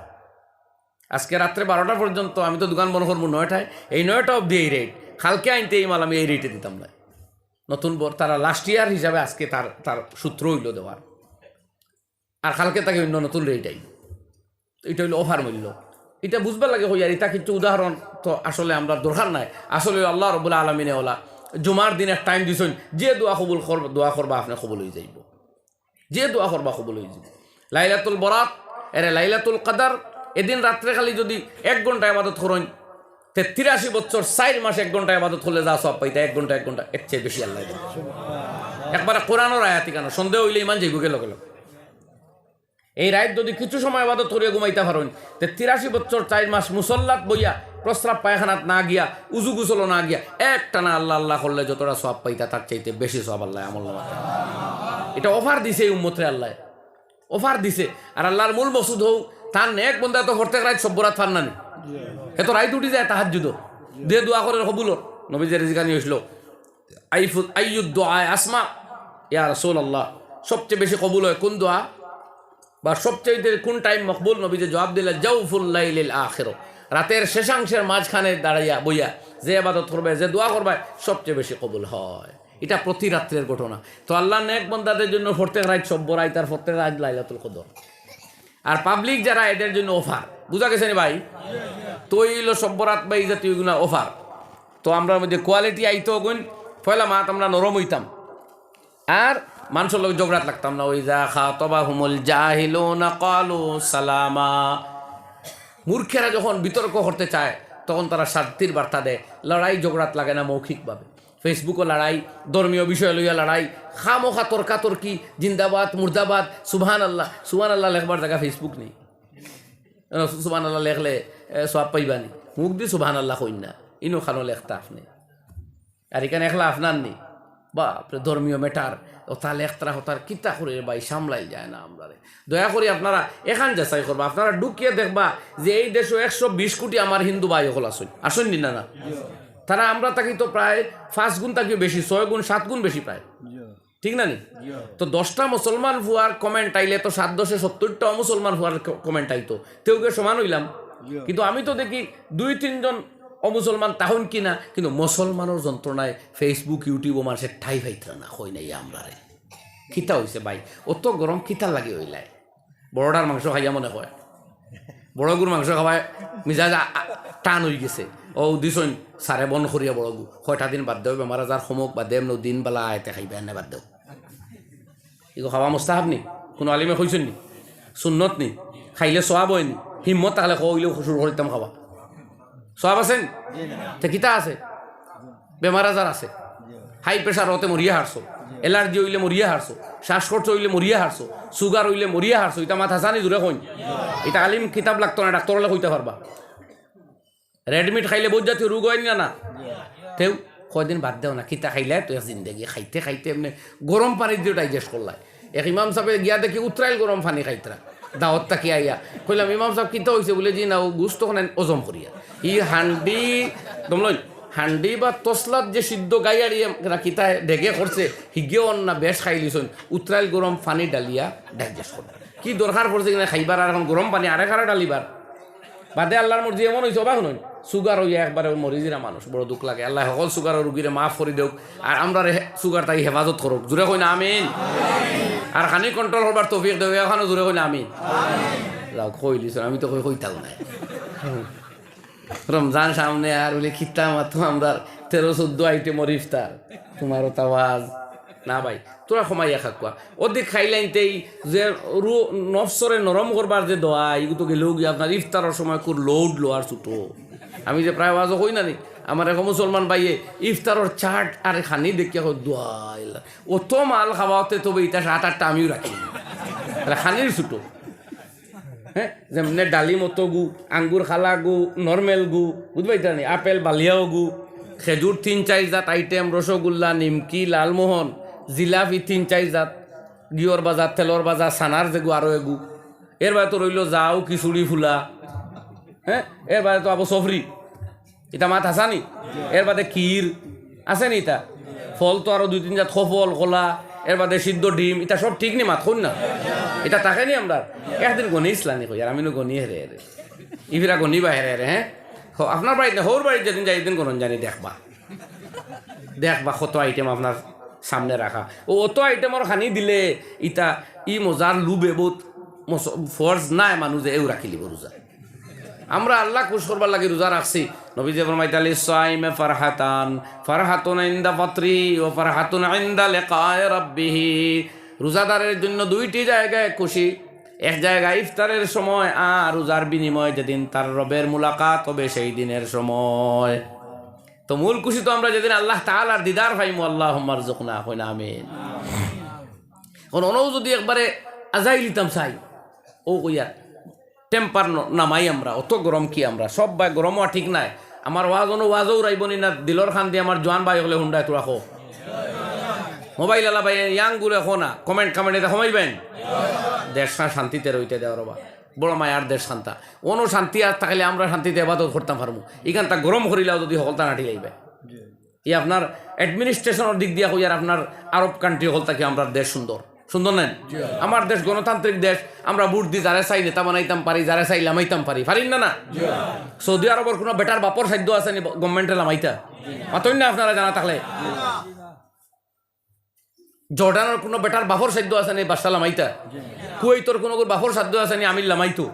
আজকে রাত্রে 12টা পর্যন্ত আমি তো দোকান বন্ধ করবো 9টায়, এই 9টা অবধি এই রেট, কালকে আনতে এই মাল আমি এই রেটে দিতাম না। নতুন বর তারা লাস্ট ইয়ার হিসাবে আজকে তার সূত্র হইল দেওয়ার, আর কালকে তাকে অন্য নতুন রেট আইব। এটা হইল অফার মূল্য। এটা বুঝবার লাগে হইয়ার, এটা কিন্তু উদাহরণ তো আসলে আমরা দরকার নাই। আসলে আল্লাহ রাব্বুল আলামিনে ওলা জুমার দিনের টাইম দিছেন, যে দোয়া কবুল দোয়া করবা আপনি কবুল হয়ে যাইব, যে দোয়া করবা কবুল হয়ে যাবে। লাইলাতুল বরাত এরে লাইলাতুল কদর, এদিন রাত্রে খালি যদি 1 ঘন্টা ইবাদত করেন 83 বছর 4 মাস 1 ঘন্টা ইবাদত করলে যা সব পাইতা 1 ঘন্টা 1 ঘন্টা এর চেয়ে বেশি আল্লাহ দেন। একবার কোরআনের আয়াতি কেন সন্দেহ হইলে ইমান যাইব গেল গেল। এই রাত যদি কিছু সময় ইবাদত করিয়া ঘুমাইতে পারেন 83 বছর 4 মাস মুসল্লাত বইয়া প্রস্রাব পায়খানাত না গিয়া উজু গুসল না গিয়া একটানা আল্লাহ আল্লাহ করলে যতটা সব পাইতা তার চাইতে বেশি সব আল্লাহ আমল নামাতে। এটা অফার দিছে এই উম্মতরে, আল্লাহ অফার দিছে। আর আল্লাহর মূল মকসুদ হোক তার নেক বন্ধা তো প্রত্যেক রাত সব্বরাত ফান নানি, এত রাইত উঠি যায় তাহাজ্জুদ দিয়ে দোয়া করে কবুল। নবীজি রিজকানি হইছিল আইয়ুদ দোয়া আসমা ইয়া রাসূলুল্লাহ, সবচেয়ে বেশি কবুল হয় কোন দোয়া বা সবচেয়ে কোন টাইম মকবুল? নবীজি জবাব দিলে জাউফুল লাইলিল আখির, রাতের শেষাংশের মাঝখানে দাঁড়াইয়া বইয়া যে ইবাদত করবে যে দোয়া করবে সবচেয়ে বেশি কবুল হয়। এটা প্রতি রাত্রের ঘটনা। তো আল্লাহ নেক বান্দাদের জন্য প্রত্যেক রাত সব্য রাত আর প্রত্যেক রাত লাইলাতুল কদর। আর পাবলিক যারা এদের জন্য অফার, বুঝা গেছে নি ভাই? তো এইল সব্যরাত বা এই জাতীয় গুণা অফার। তো আমরা মধ্যে কোয়ালিটি আইতো গুণ পয়লা মাত আমরা নরম হইতাম আর মানুষের লোক ঝগড়াত লাগতাম না। ওই যা খাতাবাহুমুল জাহিলুনা ক্বালু সালামা, মূর্খেরা যখন বিতর্ক করতে চায় তখন তারা শান্তির বার্তা দেয়, লড়াই ঝগড়াত লাগে না মৌখিকভাবে। ফেসবুকও লড়াই, ধর্মীয় বিষয় লইয়া লড়াই, খামোখা তর্কাতর্কি, জিন্দাবাদ মুর্দাবাদ, সুবহান আল্লাহ লেখবার জায়গা ফেসবুক নেই। সুবহান আল্লাহ লেখলে সব পাইবানি, মুখ দিয়ে সুবহান আল্লাহ কইন না, ইনো খানো লেখতা আপনি। আর এখানে একলা আপনার নেই বাপরে ধর্মীয় মেটার ওটা লেখতারা হতার কিতা করে ভাই সামলাই যায় না। আমরা দয়া করি আপনারা এখান যাচাই করবা, আপনারা ঢুকিয়ে দেখবা যে এই দেশে 120 কোটি আমার হিন্দু ভাই হল আসেন নি না? তারা আমরা তাকে তো প্রায় 5 গুণ তাকে বেশি, 6 গুণ 7 গুণ বেশি পায়। ঠিক না নি? তো 10টা মুসলমান ভুয়ার কমেন্ট আইলে তো 7-10-70টা অমুসলমান ভুয়ার কমেন্ট আইতো, তেউকে সমান হইলাম। কিন্তু আমি তো দেখি 2-3 জন অমুসলমান তাহন কিনা, কিন্তু মুসলমানের যন্ত্রণায় ফেসবুক ইউটিউব মানুষের ঠাই ফাইতরা না হই নাই আমরা রে। খিতা হইছে ভাই, অত গরম খিতা লাগে হইলাই। বড়টার মাংস খাইয়া মনে হয়, বড় গুর মাংস খাওয়ায় মিজাজ টান হয়ে গেছে। ও দিছইন সারে বন করিয়া বড় গু 6টা দিন বাদ দেও, বেমার আজার সমক বাদ দেম নো, দিন বেলা আয়তে খাইবে এনে বাদ দেও। এগুলো খাওয়া মোস্তাহাব নি? কোনো আলিমে কইছেন নি? সুন্নত নি? খাইলে সোয়াব হয় নি? হিম্মত তাহলে খাইলেও শুরু করিতাম খাওয়া। সোয়াব আছেন? তে কিতা আছে? বেমার আজার আছে, হাই প্রেশার হতে মরিয়া হারছো, এলার্জি হইলে মরিয়া হারছো, শ্বাসকষ্ট হইলে মরিয়া হারছো, সুগার হইলে মরিয়া হারছো। এটা মাথা জানি দূরে কইন, এটা আলিম কিতাব লাগতো না, ডাক্তার হলে কইতে পারবা। রেডমিট খাইলে বহুত জাতীয় রোগ হয় না? তেও কয়দিন বাদ দেও না, কিতা খাইলে তো জিন্দগি খাইতে খাইতে এমনি গরম পানি দিয়ে ডাইজেস্ট করলাই। এক ইমাম সাহেব গিয়া দেখি উতরাইল গরম পানি খাইতরা, দাওয়াত তাকি আইয়া কইলাম ইমাম সাহেব কিতা হয়েছে? বলে জি না, ও গুস্ত ওজম করিয়া ই হান্ডি দমলই হান্ডি বা তসলাত যে সিদ্ধ গাইয়াড়িয়ে কিতা ডেগে করছে, হিগেও না বেশ খাই লিছন, উতরাইল গরম পানি ডালিয়া ডাইজেস্ট করে। কি দরকার পড়ছে কিনা খাইবার, আর এখন গরম পানি আরে খারা ডালিবার বাদে আল্লাহর মর্জি এমন হয়েছে অবাক নয়। সুগার হইয়া একবারে মরিজিরা মানুষ, বড় দুঃখ লাগে। আল্লাহ সকল সুগার রুগীরে মাফ করে দেওক, আর আমরা সুগার তাই হেফাজত করুক। জোরে কই না আমিন। আর খানি কন্ট্রোল করবার তৌফিক দেবে, এখানে জোরে কই না আমিন। যাও কই লিছ, আমি তো কই থাকো না। রমজান সামনে আর বলে খিতা মাত্র আমরা 13-14 আইটেমর ইফতার, তোমারও তাওয়াজ না ভাই, তোরা কমাইয়া খাকুয়া। অধিক খাইলাইতেই যে নফসরে নরম করবার যে দোয়া, এগুলো তো গেলেও গিয়ে আপনার ইফতারের সময় খুব লোড লোয়ার ছুটো। আমি যে প্রায় আওয়াজও কই না নি, আমার এখন মুসলমান ভাইয়ে ইফতারের চাট আর খানি দেখিয়া দোয়া অত মাল খাওয়াতে, তবে এটা 7-8টা আমিও রাখি খানির ছুটো। হ্যাঁ, যেমনি ডালিম অত গু, আঙ্গুর খালা গু, নর্মেল গু, বুঝবাইতা নি, আপেল বালিয়াও গু, খেজুর 3-4 জাত আইটেম, রসগোল্লা, নিমকি, লালমোহন, জিলাপি 3-4 জাত, গিয়র বাজার, তেলর বাজার, সানার যেগু আরও এগু। এর বাদে তো রইল যাও খিচুড়ি ফুলা, হ্যাঁ, এর বাদে তো আবু সফরি, এটা মাত হাসানি। এর বাদে ক্ষীর আছে নি, এটা ফল তো আরও 2-3 জাত, ফল কলা, এর বাদে সিদ্ধ ডিম, এটা সব ঠিক নি মাত খুন না, এটা তাকাই নি আমরা। একদিন গনি ইসলানি কই, আর আমি গনি হেরে হেরে ইফিরা গনি বা হেরে হেরে। হ্যাঁ, আপনার বাড়িতে হোর বাড়িতে যেদিন যাই দিন গরম জানি দেখবা কত আইটেম আপনার সামনে রাখা। ও অত আইটেমর খানি দিলে ইটা ই মজার লুবে বহুত ফর্জ নাই মানুষ যে এও রাখি লিব রোজা। আমরা আল্লাহ খুশ করবার লাগে রোজা রাখছি। নবীজি ফরমাইতালি সাইমে ফারহাতান, ফারহাতুন ইনদা ফাতরি ও ফারহাতুন ইনদা লিকাই রাব্বিহি। রোজাদারের জন্য 2টি জায়গায় খুশি, এক জায়গায় ইফতারের সময়, আর রোজার বিনিময়ে যেদিন তার রবের মুলাকাত হবে সেই দিনের সময়। তো মূল খুশি তো আমরা যেদিন আল্লাহ তাআলার দিদার পাইমু। আল্লাহুম্মা রযুকনা, কই না আমিন। অনও যদি একবারে আজাই লিতাম চাই, ও কইয়া টেম্পার নামাই আমরা, অত গরম কি আমরা সব ভাই গরম হওয়া ঠিক নাই। আমার ওয়াজও রাইবনি না, দিলর খান দিয়ে আমার জোয়ান ভাই হলে হুন্ডায় তোরা খো মোবাইল আলা ভাই ইয়াং গুলো খো না, কমেন্ট এটা কমাইবেন। দেশ শান্তিতে রইতে দেওয়ার বা বড় মায়ার দেশ শান্তা, অনো শান্তি আর থাকলে আমরা শান্তিতে এবাদত করতাম পারবো। এখানটা গরম করিলেও যদি হলতা নাটি লাগবে, ই আপনার অ্যাডমিনিস্ট্রেশনের দিক দিয়ে কই, আর আপনার আরব কান্ট্রি হল থাকে আমরা দেশ সুন্দর নেন। আমার দেশ গণতান্ত্রিক দেশ, আমরা ভোট দিয়ে যারা চাই নেতা বানাইতাম পারি, যারা চাই লামাইতাম পারি না। সৌদি আরবের কোনো বেটার বাপর সাধ্য আছে নি গভর্নমেন্টে লামাইতা? মাতই না আপনারা জানা থাকলে। জর্ডানের কোনো বেটার বাফর সাধ্য আছে নি বাদশা লামাইতা? কুয়েতর কোনো বাফর সাধ্য আছে নি আমির লামাইতো?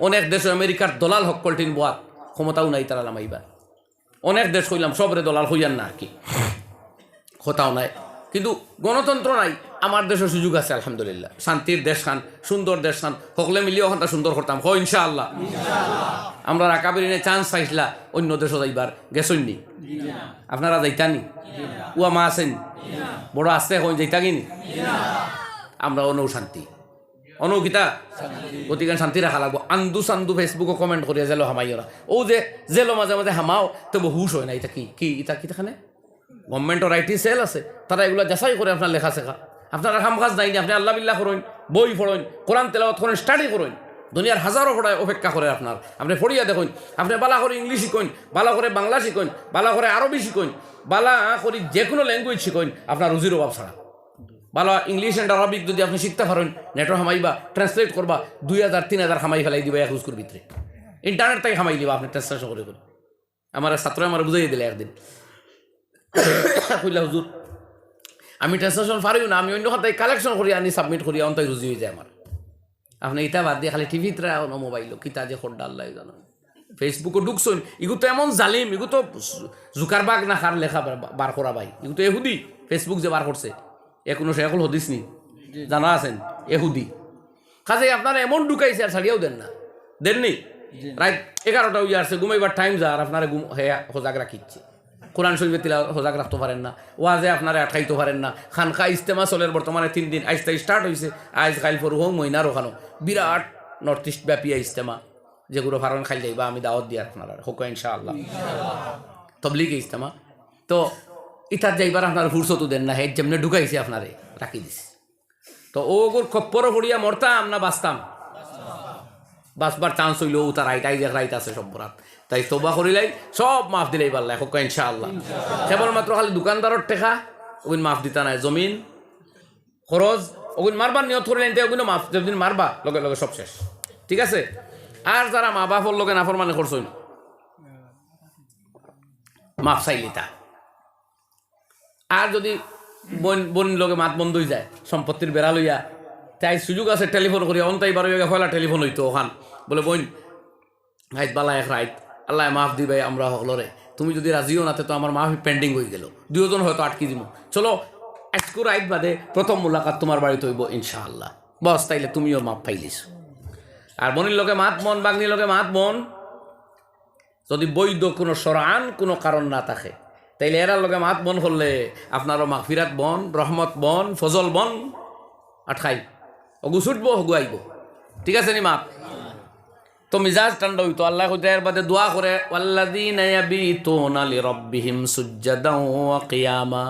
অনেক দেশ আমেরিকার দলাল হকলটিন বোয়াত ক্ষমতাও নাই তারা লামাইবার। অনেক দেশ হইলাম সবরে দলাল হইয়ান না আর কি, ক্ষমতাও নাই, কিন্তু গণতন্ত্র নাই। আমার দেশের সুযোগ আছে আলহামদুলিল্লাহ, শান্তির দেশ খান, সুন্দর দেশ খান, সকলে মিলিয়ে ওখানটা সুন্দর করতাম। হো ইনশাআল্লাহ। আমরা রাকাবিরিনে চান্স পাইছিলা অন্য দেশও যাইবার, গেছইনি? আপনারা যাইতানি? উয়া মা আছেন বড় আসতে হইন যাইতা কিনি? আমরা অনৌ শান্তি অনুকিতা গতিকে শান্তি রাখা লাগবো। আন্দু সান্দু ফেসবুকে কমেন্ট করিয়া জেলো হামাই ওরা, ও যে জেলো মাঝে মাঝে হামাও তবু হুশ হয় না। এটা কি কি এটা কি এখানে গভর্নমেন্টের আইটি সেল আছে, তারা এগুলো যাচাই করে আপনার লেখা শেখা। আপনারা কাম কাজ নাই, আপনি আল্লাহ বিল্লাহ করেন, বই পড়েন, কোরআন তেলাওয়াত করেন, স্টাডি করেন। দুনিয়ার হাজারো পড়ায় অপেক্ষা করে আপনার, আপনি পড়িয়া দেখুন। আপনি বালা করে ইংলিশ শিখুন, বালা করে বাংলা শিখুন, বালা করে আরবি শিখুন, বালা করে যে কোনো ল্যাঙ্গুয়েজ শিখুন, আপনার রুজির অভাব ছাড়া। ভালো ইংলিশ অ্যান্ড আরবিক যদি আপনি শিখতে পারেন নেটও হামাইবা ট্রান্সলেট করবা 2000-3000 হামাই ফেলাই দিবা এক হুস্কুর ভিতরে ইন্টারনেট থেকে হামাই দিবা আপনি ট্রান্সলেশন করে করে আমার ছাত্র আমার বুঝাই দিলে একদিন কইলা হুজুর আমি ট্রান্সলেশন পারিও না আমি অন্য খাতায় কালেকশন করি আনি সাবমিট করি অন্তই রুজি হয়ে যায় আমার আপনি ইটা বাদ দিয়ে খালি টিভিতে মোবাইল কিতা যে খোড্ডা আল্লাহ জানো ফেসবুকও ঢুকছই ইগু তো এমন জালিম ইগু তো জুকারবাগ না খার লেখা বার করা ভাই ইগু তো এহুদি ফেসবুক যে বার করছে কোনো শেখুল হদিস নি জানা আছেন এহুদি কাজে আপনারা এমন ঢুকাইছে আর ছাড়িয়াও দেন না দেননি রাত 11টা হয়ে আসছে ঘুমাইবার টাইম যা আর আপনারা সজাগ রাখিচ্ছে কোরআন শরীফে তিলা সজাগ রাখতে পারেন না ওয়াজে আপনারা আটকাইতে পারেন না খানকা ইস্তেমা চলের বর্তমানে 3 দিন আইস্তা স্টার্ট হয়েছে আজ কাল ফর হোক মহিনার ওখানো বিরাট নর্থ ইস্ট ব্যাপী ইস্তেমা যেগুলো ফারন খাই যাইবা আমি দাওয়াত দিই আপনারা হোক ইনশাআল্লাহ তবলিগ ইস্তেমা তো ইতার যাইবার আপনার ফুরসতও দেন না হেড যেমনি ঢুকাইছে আপনারে রাখি দিছে তো ওগুর খপ্পরও পড়িয়া মরতাম না বাঁচতাম বাঁচবার চান্স হইল ও তার রাইট আইজার রাইট আছে সব বরাত তাই তোবা করিলাই সব মাফ দিলেই পারলাই হোক ইনশাআল্লাহ কেবলমাত্র খালি দোকানদারের টেকা ওগুন মাফ দিতা নাই জমিন খরচ ওগুন মারবার নিয়ত করিলেন ওগুলো মাফ যেদিন মারবা লগে লগে সব শেষ ঠিক আছে আর যারা মা বাপর লগে নাফর মানে করছই মাফ চাইলিতা আর যদি বোন লগে মাত বন্ধ হয়ে যায় সম্পত্তির বেড়া লইয়া তাই সুযোগ আছে টেলিফোন করিয়া অন্তাই বারো ফেলা টেলিফোন হইতো ওখান বলে বোন রাইত বালা এক রাইত আল্লাহ মাফ দিবে আমরা হলরে তুমি যদি রাজিও নাতে তো আমার মাফ পেন্ডিং হয়ে গেল দুজন হয়তো আটকে দিব চলো আজকু রাইত বাদে প্রথম মুলাকাত তোমার বাড়িতে হইব ইনশাআল্লাহ বস তাইলে তুমিও মাফ পাইলিস আর বোনের লগে মাত মন বাগনির লগে মাত মন যদি বৈধ কোনো সরান কোনো কারণ না থাকে তাইলে এরার লগে মাত বন করলে আপনারও মাগফিরাত বন রহমত বন ফজল বন আটকাই অগুছুটব হগুয়াইব ঠিক আছে নি মাপ তো মিজাজ ঠান্ডা হইতো আল্লাহ কইতে এর বাদে দোয়া করে ওয়াল্লাযীনা ইয়াবিতুনা লিরাব্বিহিম সুজদান ওয়া কিয়ামা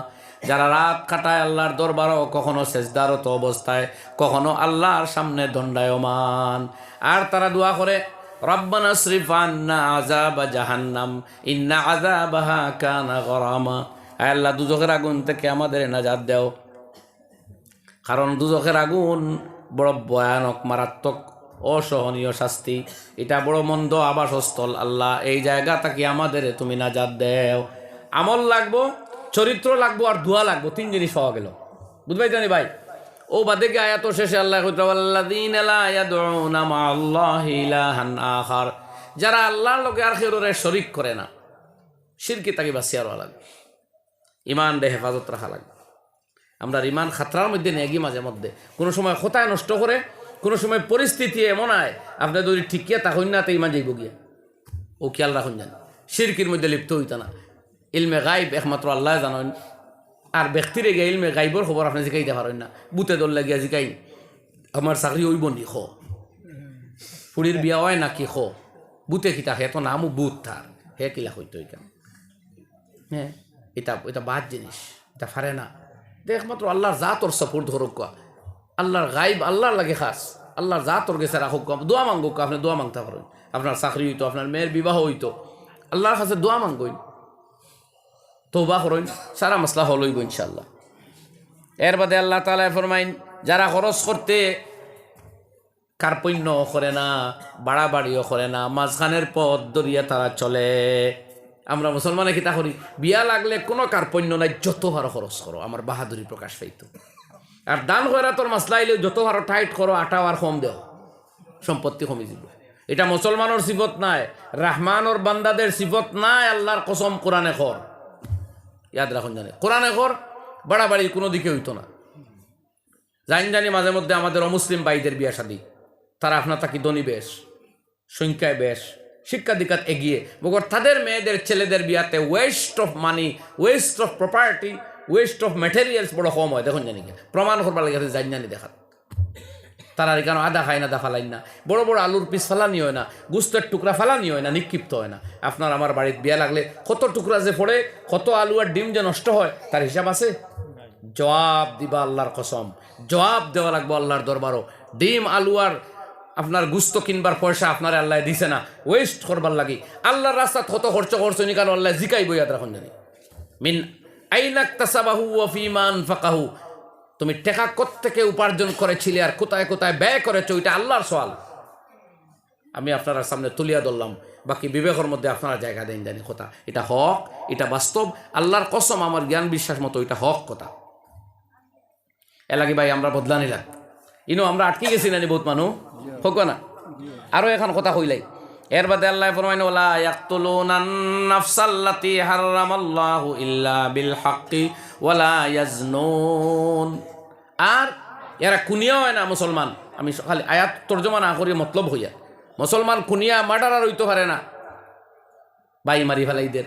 যারা রাত কাটায় আল্লাহর দরবারে কখনো সেজদারত অবস্থায় কখনো আল্লাহর সামনে দণ্ডায়মান আর তারা দোয়া করে রব্বানা আসরিফ আন্না আযাবা জাহান্নাম ইন্না আযাবাহা কানা গরামা আয় আল্লাহ দুজখের আগুন থেকে আমাদের নাজাত দাও কারণ দুজখের আগুন বড় ভয়ানক মারাত্মক অসহনীয় শাস্তি এটা বড় মন্দ আবাসস্থল আল্লাহ এই জায়গা থেকে আমাদের তুমি নাজাত দাও আমল লাগবো চরিত্র লাগবো আর দোয়া লাগবো 3 জিনিস পাওয়া গেল বুঝবাই জানি ভাই ও বাদে গিয়ে আয়াত শেষে আল্লাহ ওয়াল্লাযীনা লা ইয়াদউনা মা'আল্লাহি ইলাহান আখার যারা আল্লাহর লগে আর কাউরে শরীক করে না শিরকি তাকে বাঁচিয়ে রাখা লাগবে ঈমান দে হেফাজত রাখা লাগবে আমরা ঈমান খাতরার মধ্যে নেগি মাঝে মধ্যে কোনো সময় খোতায় নষ্ট করে কোনো সময় পরিস্থিতি এমন হয় আপনি যদি ঠিকিয়া তখন না তো ঈমান যাইব গিয়া ও খেয়াল রাখুন জান শিরকির মধ্যে লিপ্ত হইতা না ইলমে গাইব একমাত্র আল্লাহ জানেন আর ব্যক্তিরে গিয়ে ইলমে গাইবর খবর আপনি জিকাইতে পারেন না বুতে দল লাগিয়া জিকাই আমার চাকরি হইব নি খো ফুড়ির বিয়া হয় নাকি খো বুতে কিতা হে তো নামও বুত থার হে কিলা হইতো এখানে হ্যাঁ এটা বাদ জিনিস এটা ফারে না একমাত্র আল্লাহর জাত ওর সাপোর্ট ধরুক আল্লাহর গাইব আল্লাহর লাগে খাস আল্লাহর জাত ওর গেছে রাখুক দোয়া মাঙ্গুক আপনি দোয়া মাংতে পারেন আপনার চাকরি হইতো আপনার মেয়ের বিবাহ হইতো আল্লাহর কাছে দোয়া মাঙ্গইন তওবা করেন সারা মাসলা হলইব ইনশাআল্লাহ এর বাদে আল্লাহ তাআলা ফরমাইন যারা খরচ করতে কার্পণ্য করে না বাড়াবাড়িও করে না মাঝখানের পথ দরিয়া তারা চলে আমরা মুসলমানে কিতা করি বিয়া লাগলে কোনো কার্পণ্য নাই যত ভালো খরচ করো আমার বাহাদুরি প্রকাশ পাইতো আর দান খয়রাতর মাসলা আইলে যত ভালো টাইট করো আটাও আর কম দেও সম্পত্তি কমে যাব এটা মুসলমানের সিফত নাই রহমানের বান্দাদের সিফত নাই আল্লাহর কসম কোরআনে কর ইয়াদ রাখুন জানে কোরআনে কর বাড়াবাড়ি কোনো দিকে হইতো না জানি মাঝে মধ্যে আমাদের অমুসলিম ভাইদের বিয়া শাদী তারা আপনা তাকি ধনী বেশ সংখ্যায় বেশ শিক্ষা দীক্ষাত এগিয়ে মগর তাদের মেয়েদের ছেলেদের বিয়াতে waste of money waste of property waste of materials বড় কম হয় দেখুন জানি প্রমাণ করবার লাগে জানি দেখাত তারা এখানে আদা খায় না দা ফালাই না বড় বড় আলুর পিস ফালানি হয় না গুস্তের টুকরা ফালানি হয় না নিক্ষিপ্ত হয় না আপনার আমার বাড়িতে বিয়া লাগলে কত টুকরা যে পড়ে কত আলু আর ডিম যে নষ্ট হয় তার হিসাব আছে জবাব দিবা আল্লাহর কসম জবাব দেওয়া লাগবো আল্লাহর দরবারও ডিম আলু আর আপনার গুস্ত কিনবার পয়সা আপনার আল্লাহ দিছে না ওয়েস্ট করবার লাগি আল্লাহর রাস্তা কত খরচ করছো নি কারণ আল্লাহ জিকাই বইয়াদ রাখুন জানি মিন আইনাক তাসাবাহু ওয়া ফিমান ফাকাহু তুমি টাকা কোত্থেকে উপার্জন করেছিলে আর কোথায় কোথায় ব্যয় করেছো, এটা আল্লাহর সওয়াল। আমি আপনারা সামনে তুলিয়া ধরলাম, বাকি বিবেকের মধ্যে আপনারা জায়গা দেন জানি কথা, এটা হক, এটা বাস্তব, আল্লাহর কসম আমার জ্ঞান বিশ্বাস মতো এটা হক কথা। এলাকি ভাই আমরা বদলা নিলাম, ইনো আমরা আটকে গেছি না বহুত মানুষ হোক না। আরো এখন কথা কইলাই, এর বাদে আল্লাহ ফরমাইন ওয়ালা ইয়াকতুলুনান নাফসাল্লাতী হারামাল্লাহু ইল্লা বিল হাক্কি ওয়ালা ইয়াজনুন। আর এরা কুনিয়া হয় না মুসলমান, আমি খালি আয়াত তর্জমা না করি মতলব হইয়া, মুসলমান কুনিয়া মার্ডারার হইতে পারে না। ভাই মারি ফেলাইদের,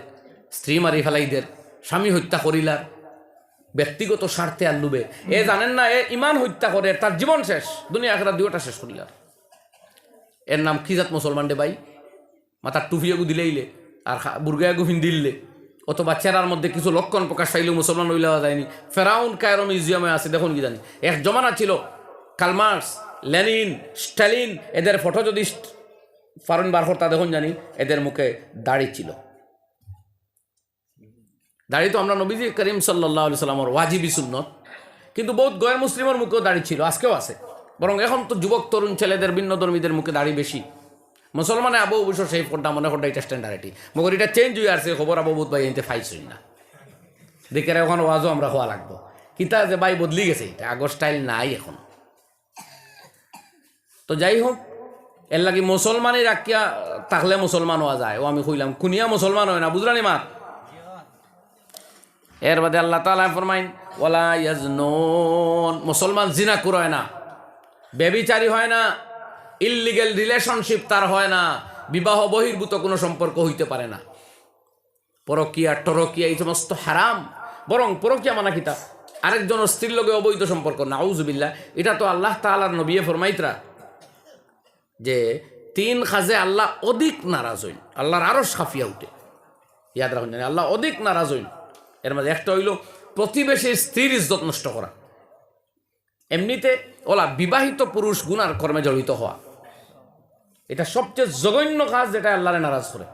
স্ত্রী মারি ফেলাইদের, স্বামী হত্যা করিলার, ব্যক্তিগত স্বার্থে আর লুবে, এ জানেন না এ ইমান হত্যা করে, তার জীবন শেষ, দুনিয়া আখিরাত দুইটা শেষ করিলার। এর নাম কি জাত মুসলমান রে ভাই? মাথার টুফিয়াগু দিলেইলে আর বুর্গায়াগু দিল্লে, অথবা চেহারার মধ্যে কিছু লক্ষণ প্রকাশ পাইলেও মুসলমান হইলে যায়নি। ফেরাউন কায়রো মিউজিয়ামে আছে, দেখুন কি জানি। এক জমানা ছিল কালমার্স, লেনিন, স্টালিন, এদের ফটো যদি ফারুন বার করতা দেখুন জানি এদের মুখে দাড়ি ছিল। দাড়ি তো আমরা নবীজি করিম সাল্লাল্লাহু আলাইহি সাল্লামের ওয়াজিবি সুন্নত, কিন্তু বহুত গয়ের মুসলিমের মুখেও দাড়ি ছিল, আজকেও আছে। বরং এখন তো যুবক তরুণ ছেলেদের ভিন্ন ধর্মীদের মুখে দাড়ি বেশি। মুসলমানে আবু অবশ্য সেই ফোনটা মনে করতে এটা স্ট্যান্ডার্ডি, মগর এটা চেঞ্জ হয়ে আসছে খবর। আবু বুধ ভাই এনতে ফাইছই না দেখে এখন ওয়াজও আমরা হওয়া লাগবো কিতা যে ভাই বদলি গেছে, এটা আগর স্টাইল নাই এখন। তো যাই হোক, এর লাগি মুসলমানই রাখিয়া থাকলে মুসলমান হওয়া যায়। ও আমি কইলাম কুনিয়া মুসলমান হয় না, বুঝলানি মা। এর বাদে আল্লাহ তাআলা ফরমাইন ওয়ালা ইয়াজনুন, মুসলমান জিনা করে না, ব্যভিচারী হয় না, ইললিগেল রিলেশনশিপ তার হয় না, বিবাহ বহির্ভূত কোনো সম্পর্ক হইতে পারে না। পরকিয়া টরকিয়া এই সমস্ত হারাম। বরং পরকিয়া মানা কিতা আরেকজন স্ত্রীর লগে অবৈধ সম্পর্ক, নাউজুবিল্লাহ। এটা তো আল্লাহ তাআলার নবী ফরমাইতরা যে 3 কাজে আল্লাহ অধিক নারাজ হইন, আল্লাহর আরশ কাঁপিয়া উঠে। ইয়াদ রাখুন, আল্লাহ অধিক নারাজ হইন। এর মধ্যে একটা হইল প্রতিবেশী স্ত্রীর ইজ্জত নষ্ট করা। এমনিতে ওলা বিবাহিত পুরুষ গুনার কর্মে জড়িত হওয়া, এটা সবচেয়ে জঘন্য কাজ যেটা আল্লাহরে নারাজ করে।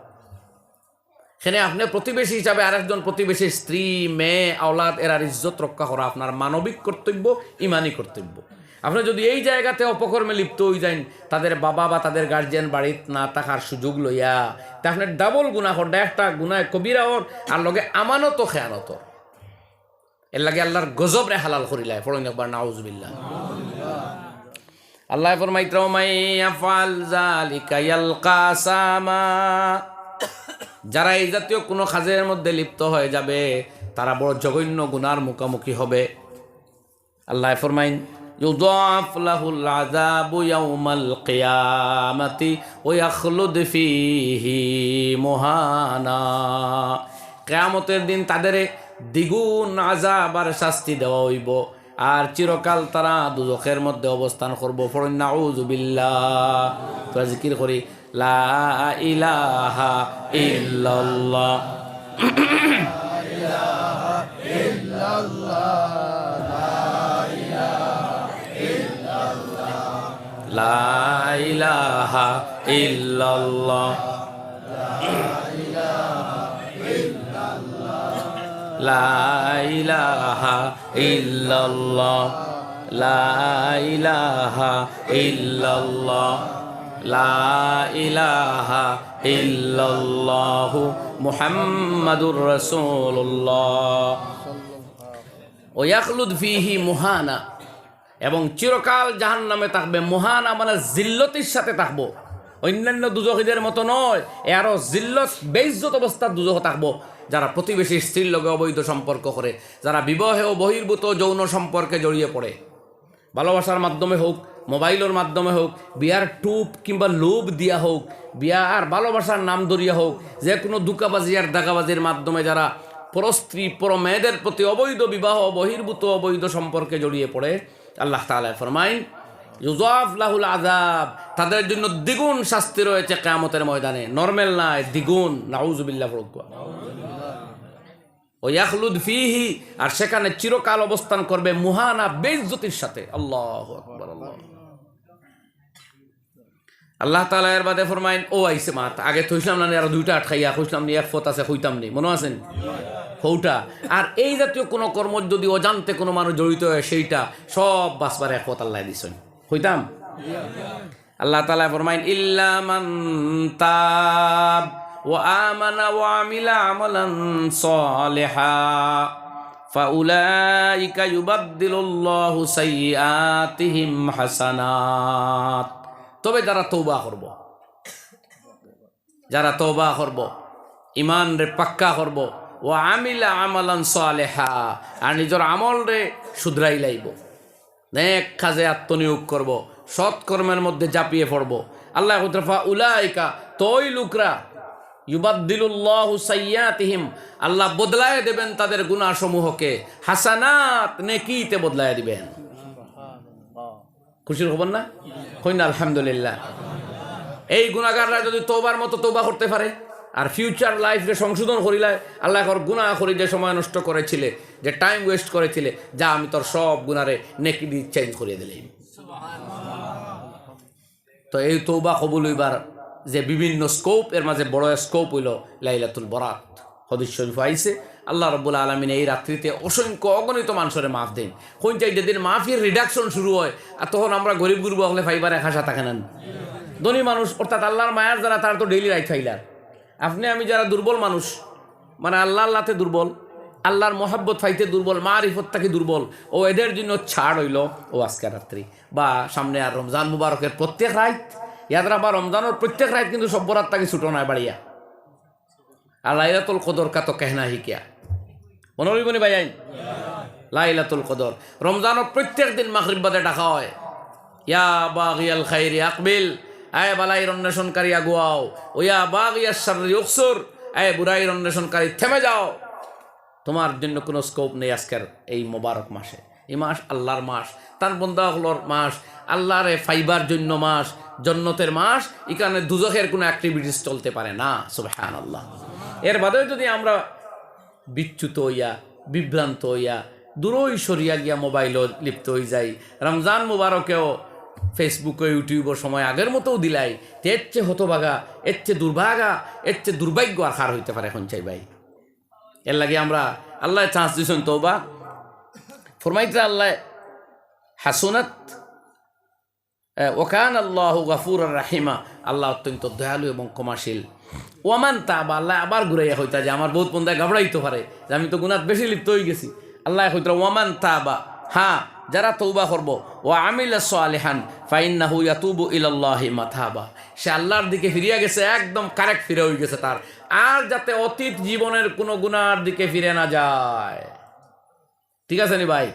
সেখানে আপনি প্রতিবেশী হিসাবে আরেকজন প্রতিবেশী স্ত্রী, মেয়ে, আওলাদ এরার ইজ্জত রক্ষা করা আপনার মানবিক কর্তব্য, ইমানি কর্তব্য। আপনি যদি এই জায়গাতে অপকর্মে লিপ্ত হয়ে যান, তাদের বাবা বা তাদের গার্জিয়ান বাড়িত না থাকার সুযোগ লইয়া, তা আপনার ডাবল গুনাহ করডা, একটা গুনায় কবিরা ওর আর লগে আমানত খেয়ানত। এর লাগে আল্লাহর গজব রে হালাল করিলাই ফরন একবার নাউজুবিল্লাহ। আল্লাহ ফরমাইত মাই ইয়াফআল যালিকা ইয়ালকা সামা, যারা এই জাতীয় কোনো কাজের মধ্যে লিপ্ত হয়ে যাবে তারা বড় জঘন্য গুনার মুখোমুখি হবে। আল্লাহ ফরমাইন ইউদাফ লাহুল আযাবু ইয়াউমাল কিয়ামাতি ওয়া ইয়াখলুদ ফীহি মুহানা, কিয়ামতের দিন তাদের দ্বিগুণ আযাব আর শাস্তি দেওয়া হইব, আর চিরকাল তারা দুজখের মধ্যে অবস্থান করব। ফরন নাউযুবিল্লাহ। তো জিকির করি লা ইলাহা ইল্লাল্লাহ, লা ইলাহা ইল্লাল্লাহ, লা ইলাহা ইল্লাল্লাহ, লা ইলাহা ইল্লাল্লাহ, লা ইলাহা ইল্লাল্লাহু মুহাম্মাদুর রাসূলুল্লাহ। ওয়া ইয়াখলুদ ফীহি মুহানা, এবং চিরকাল জাহান্নামে থাকবে। মুহানা মানে জিল্লতির সাথে থাকবো, অন্যান্য দুজখীদের মতো নয়, আরও জিল্লত বেইজ্জত অবস্থার দুজখ থাকবো। যারা প্রতিবেশী স্ত্রীর লগে অবৈধ সম্পর্ক করে, যারা বিবাহে ও বহির্ভূত যৌন সম্পর্কে জড়িয়ে পড়ে, ভালোবাসার মাধ্যমে হোক, মোবাইলের মাধ্যমে হোক, বিয়ার টুপ কিংবা লোভ দিয়া হোক, বিয়া আর ভালোবাসার নাম ধরিয়া হোক, যে কোনো দুকাবাজি আর দাগাবাজির মাধ্যমে যারা পরস্ত্রী পর মেয়েদের প্রতি অবৈধ বিবাহ বহির্ভূত অবৈধ সম্পর্কে জড়িয়ে পড়ে, আল্লাহ তাআলা ফরমাইন ইউযাফ লাহুল আযাব, তাদের জন্য দ্বিগুণ শাস্তি রয়েছে কিয়ামতের ময়দানে। নরমাল নাই, দ্বিগুণ। নাউযুবিল্লাহ। ও ইয়াখলুদ ফীহি, আর সেখানে চিরকাল অবস্থান করবে মুহানা, বেইজ্জতির সাথে। আল্লাহু আকবার। আল্লাহ তাআলা এর বাদে ফরমাইন ও আইছে মাত আগে থইছিলাম না, আর দুইটা আটকাইয়া কইছিলাম নি, এক ফত আছে কইতাম নি, মনে আছেন? হৌটা আর এই জাতীয় কোনো কর্ম যদি অজান্তে কোনো মানুষ জড়িত হয় সেইটা সব বাসবার এক পথ আল্লাহ দিছেন হইতাম আল্লাহ তাআলা ফরমাইন ইল্লা মান তাব ওয়া আমানা ওয়া আমিলা আমালান সালিহা ফাউলাইকা ইউবাদদিলুল্লাহু সাইয়্যাতিহিম হাসানাত তবে যারা তওবা করব ঈমান রে পাক্কা করব ওয়া আমিলা আমালান সালিহা আর নিজের আমল রে শুধরাই লাইব নেক কাজে আত্মনিয়োগ করব সৎ কর্মের মধ্যে ঝাঁপিয়ে পড়ব আল্লাহ কুতরফা উলাইকা তোই লোকরা ইউবাদদিলুল্লাহু সাইয়্যাতিহিম আল্লাহ বদলায় দেবেন তাদের গুনাহ সমূহকে হাসানাত নেকিতে বদলায় দিবেন খুশির খবর না কই না আলহামদুলিল্লাহ এই গুনাহগাররা যদি তওবার মতো তওবা করতে পারে আর ফিউচার লাইফে সংশোধন করিলে আল্লাহ কর গুনাহ করি যে সময় নষ্ট করেছিলে যে টাইম ওয়েস্ট করেছিলে যা আমি তোর সব গুনারে নেকি দিয়ে চেঞ্জ করিয়ে দিলাম তো এই তওবা কবুল হইবার যে বিভিন্ন স্কোপ এর মাঝে বড় স্কোপ হইল লাইলাতুল বরাত হাদিস শরীফ আইছে আল্লাহ রাব্বুল আলামিন এই রাত্রিতে অসংখ্য অগণিত মানুষের মাফ দেন কোন চাই যেদিন মাফের রিডাকশন শুরু হয় আর তখন আমরা গরিব গুরু হলে ফাইবার এক হাসা থাকে না ধনী মানুষ অর্থাৎ আল্লাহর মায়ার যারা তার তো ডেইলি রাইট ফাইলার আপনি আমি যারা দুর্বল মানুষ মানে আল্লাহতে দুর্বল আল্লাহর মোহাব্বত ফাইতে দুর্বল মারিফত থাকি দুর্বল ও এদের জন্য ছাড় হইল ও আজকে রাত্রি বা সামনে আর রমজান মুবারকের প্রত্যেক রাত ইয়াদরা বা রমজানের প্রত্যেক রাত কিন্তু সব বরাত তাকে ছুটো নয় বাড়িয়া আর লাইলাতুল কদর কা তো কেহনা হি কিয়া মনে হইবনি ভাই আইন লাইলাতুল কদর রমজানের প্রত্যেক দিন মাগরিব বাদে ডাকা হয় ইয়া বাগিয়াল খাইরি আকবিল আয় বালাইর অন্বেষণকারী আগুয়াও ও ইয়া বাগিয়াস শাররি উকসুর আয় বুরাইর অন্বেষণকারী থেমে যাও তোমার জন্য কোনো স্কোপ নেই আজকের এই মোবারক মাসে এই মাস আল্লাহর মাস তার বন্দাগুলোর মাস আল্লাহরে ফাইবার জন্য মাস জন্নতের মাস এখানে দুজখের কোনো অ্যাক্টিভিটিস চলতে পারে না সুবহানাল্লাহ এর বাদেও যদি আমরা বিচ্যুত হইয়া বিভ্রান্ত হইয়া দূরই সরিয়া গিয়া মোবাইলও লিপ্ত হয়ে যাই রমজান মুবারকেও ফেসবুকে ইউটিউবের সময় আগের মতোও দিলাই এর চেয়ে হতভাগা এর চেয়ে দুর্ভাগা এর চেয়ে দুর্ভাগ্য আর হার হইতে পারে এখন চাই ভাই এর লাগে আমরা আল্লাহ চান্স দিয়েছেন তওবা ফরমাইতে আল্লাহ হাসনাত ওকান আল্লাহু গফুরুর রাহিমা আল্লাহ অত্যন্ত দয়ালু এবং ক্ষমাশীল ওয়ামান তাবা আল্লাহ আবার ঘুরাইয়া হইতা যে আমার বহুত বন্দায় ঘাবড়াইতে পারে যে আমি তো গুনাত বেশি লিপ্ত হয়ে গেছি আল্লাহ হইতা ওয়ামান তাবা হ্যাঁ যারা তওবা করব ওয়া আমিলা সালিহান ফাইন্নাহু ইয়াতুবু ইলাল্লাহি মাতাবা সে আল্লাহর দিকে ফিরিয়া গেছে একদম কারেক্ট ফিরে হয়ে গেছে তার আর যাতে অতীত জীবনের কোনো গুনার দিকে ফিরে না যায় ঠিক আছে নি ভাই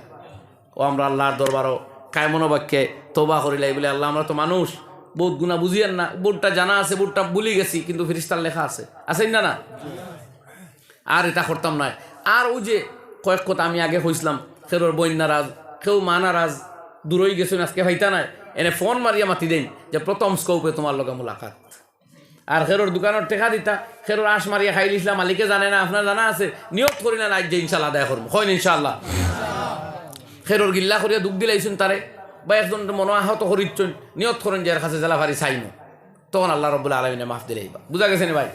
ও আমরা আল্লাহর দরবারও কায়মনোবাক্যে তওবা করিলাই বলে আল্লাহ আমরা তো মানুষ বহুত গুণা বুঝিয়েন না বোর্ডটা জানা আছে বোর্ডটা ভুলে গেছি কিন্তু ফেরেশতার লেখা আছে আছেন না আর এটা করতাম না আর ওই যে কয়েক কথা আমি আগে হইছিলাম কেউর বই নারাজ কেউ মা নারাজ দূর হয়ে গেছেন আজকে হইতা নাই এনে ফোন মারিয়া মাতি দেন যে প্রথম স্কোপে তোমার লগে মুলাকাত আর খেরোর দোকানের টেকা দিতা খেরোর আশ মারিয়া খাই লিসলাম মালিকে জানে না আপনার জানা আছে নিয়োগ করি না আজ যে ইনশাল্লাহ আদায় করবো হয় ইনশাল্লাহ খেরোর গিল্লা করিয়া দুঃখ দিলাইছেন তারে বা একজন মনো আহত করিচ্ছেন নিয়ত করেন যে এর কাছে জেলা ভারি চাইনো তখন আল্লাহ রব্বুল আলামিনে মাফ দিলেই বুঝা গেছে না ভাই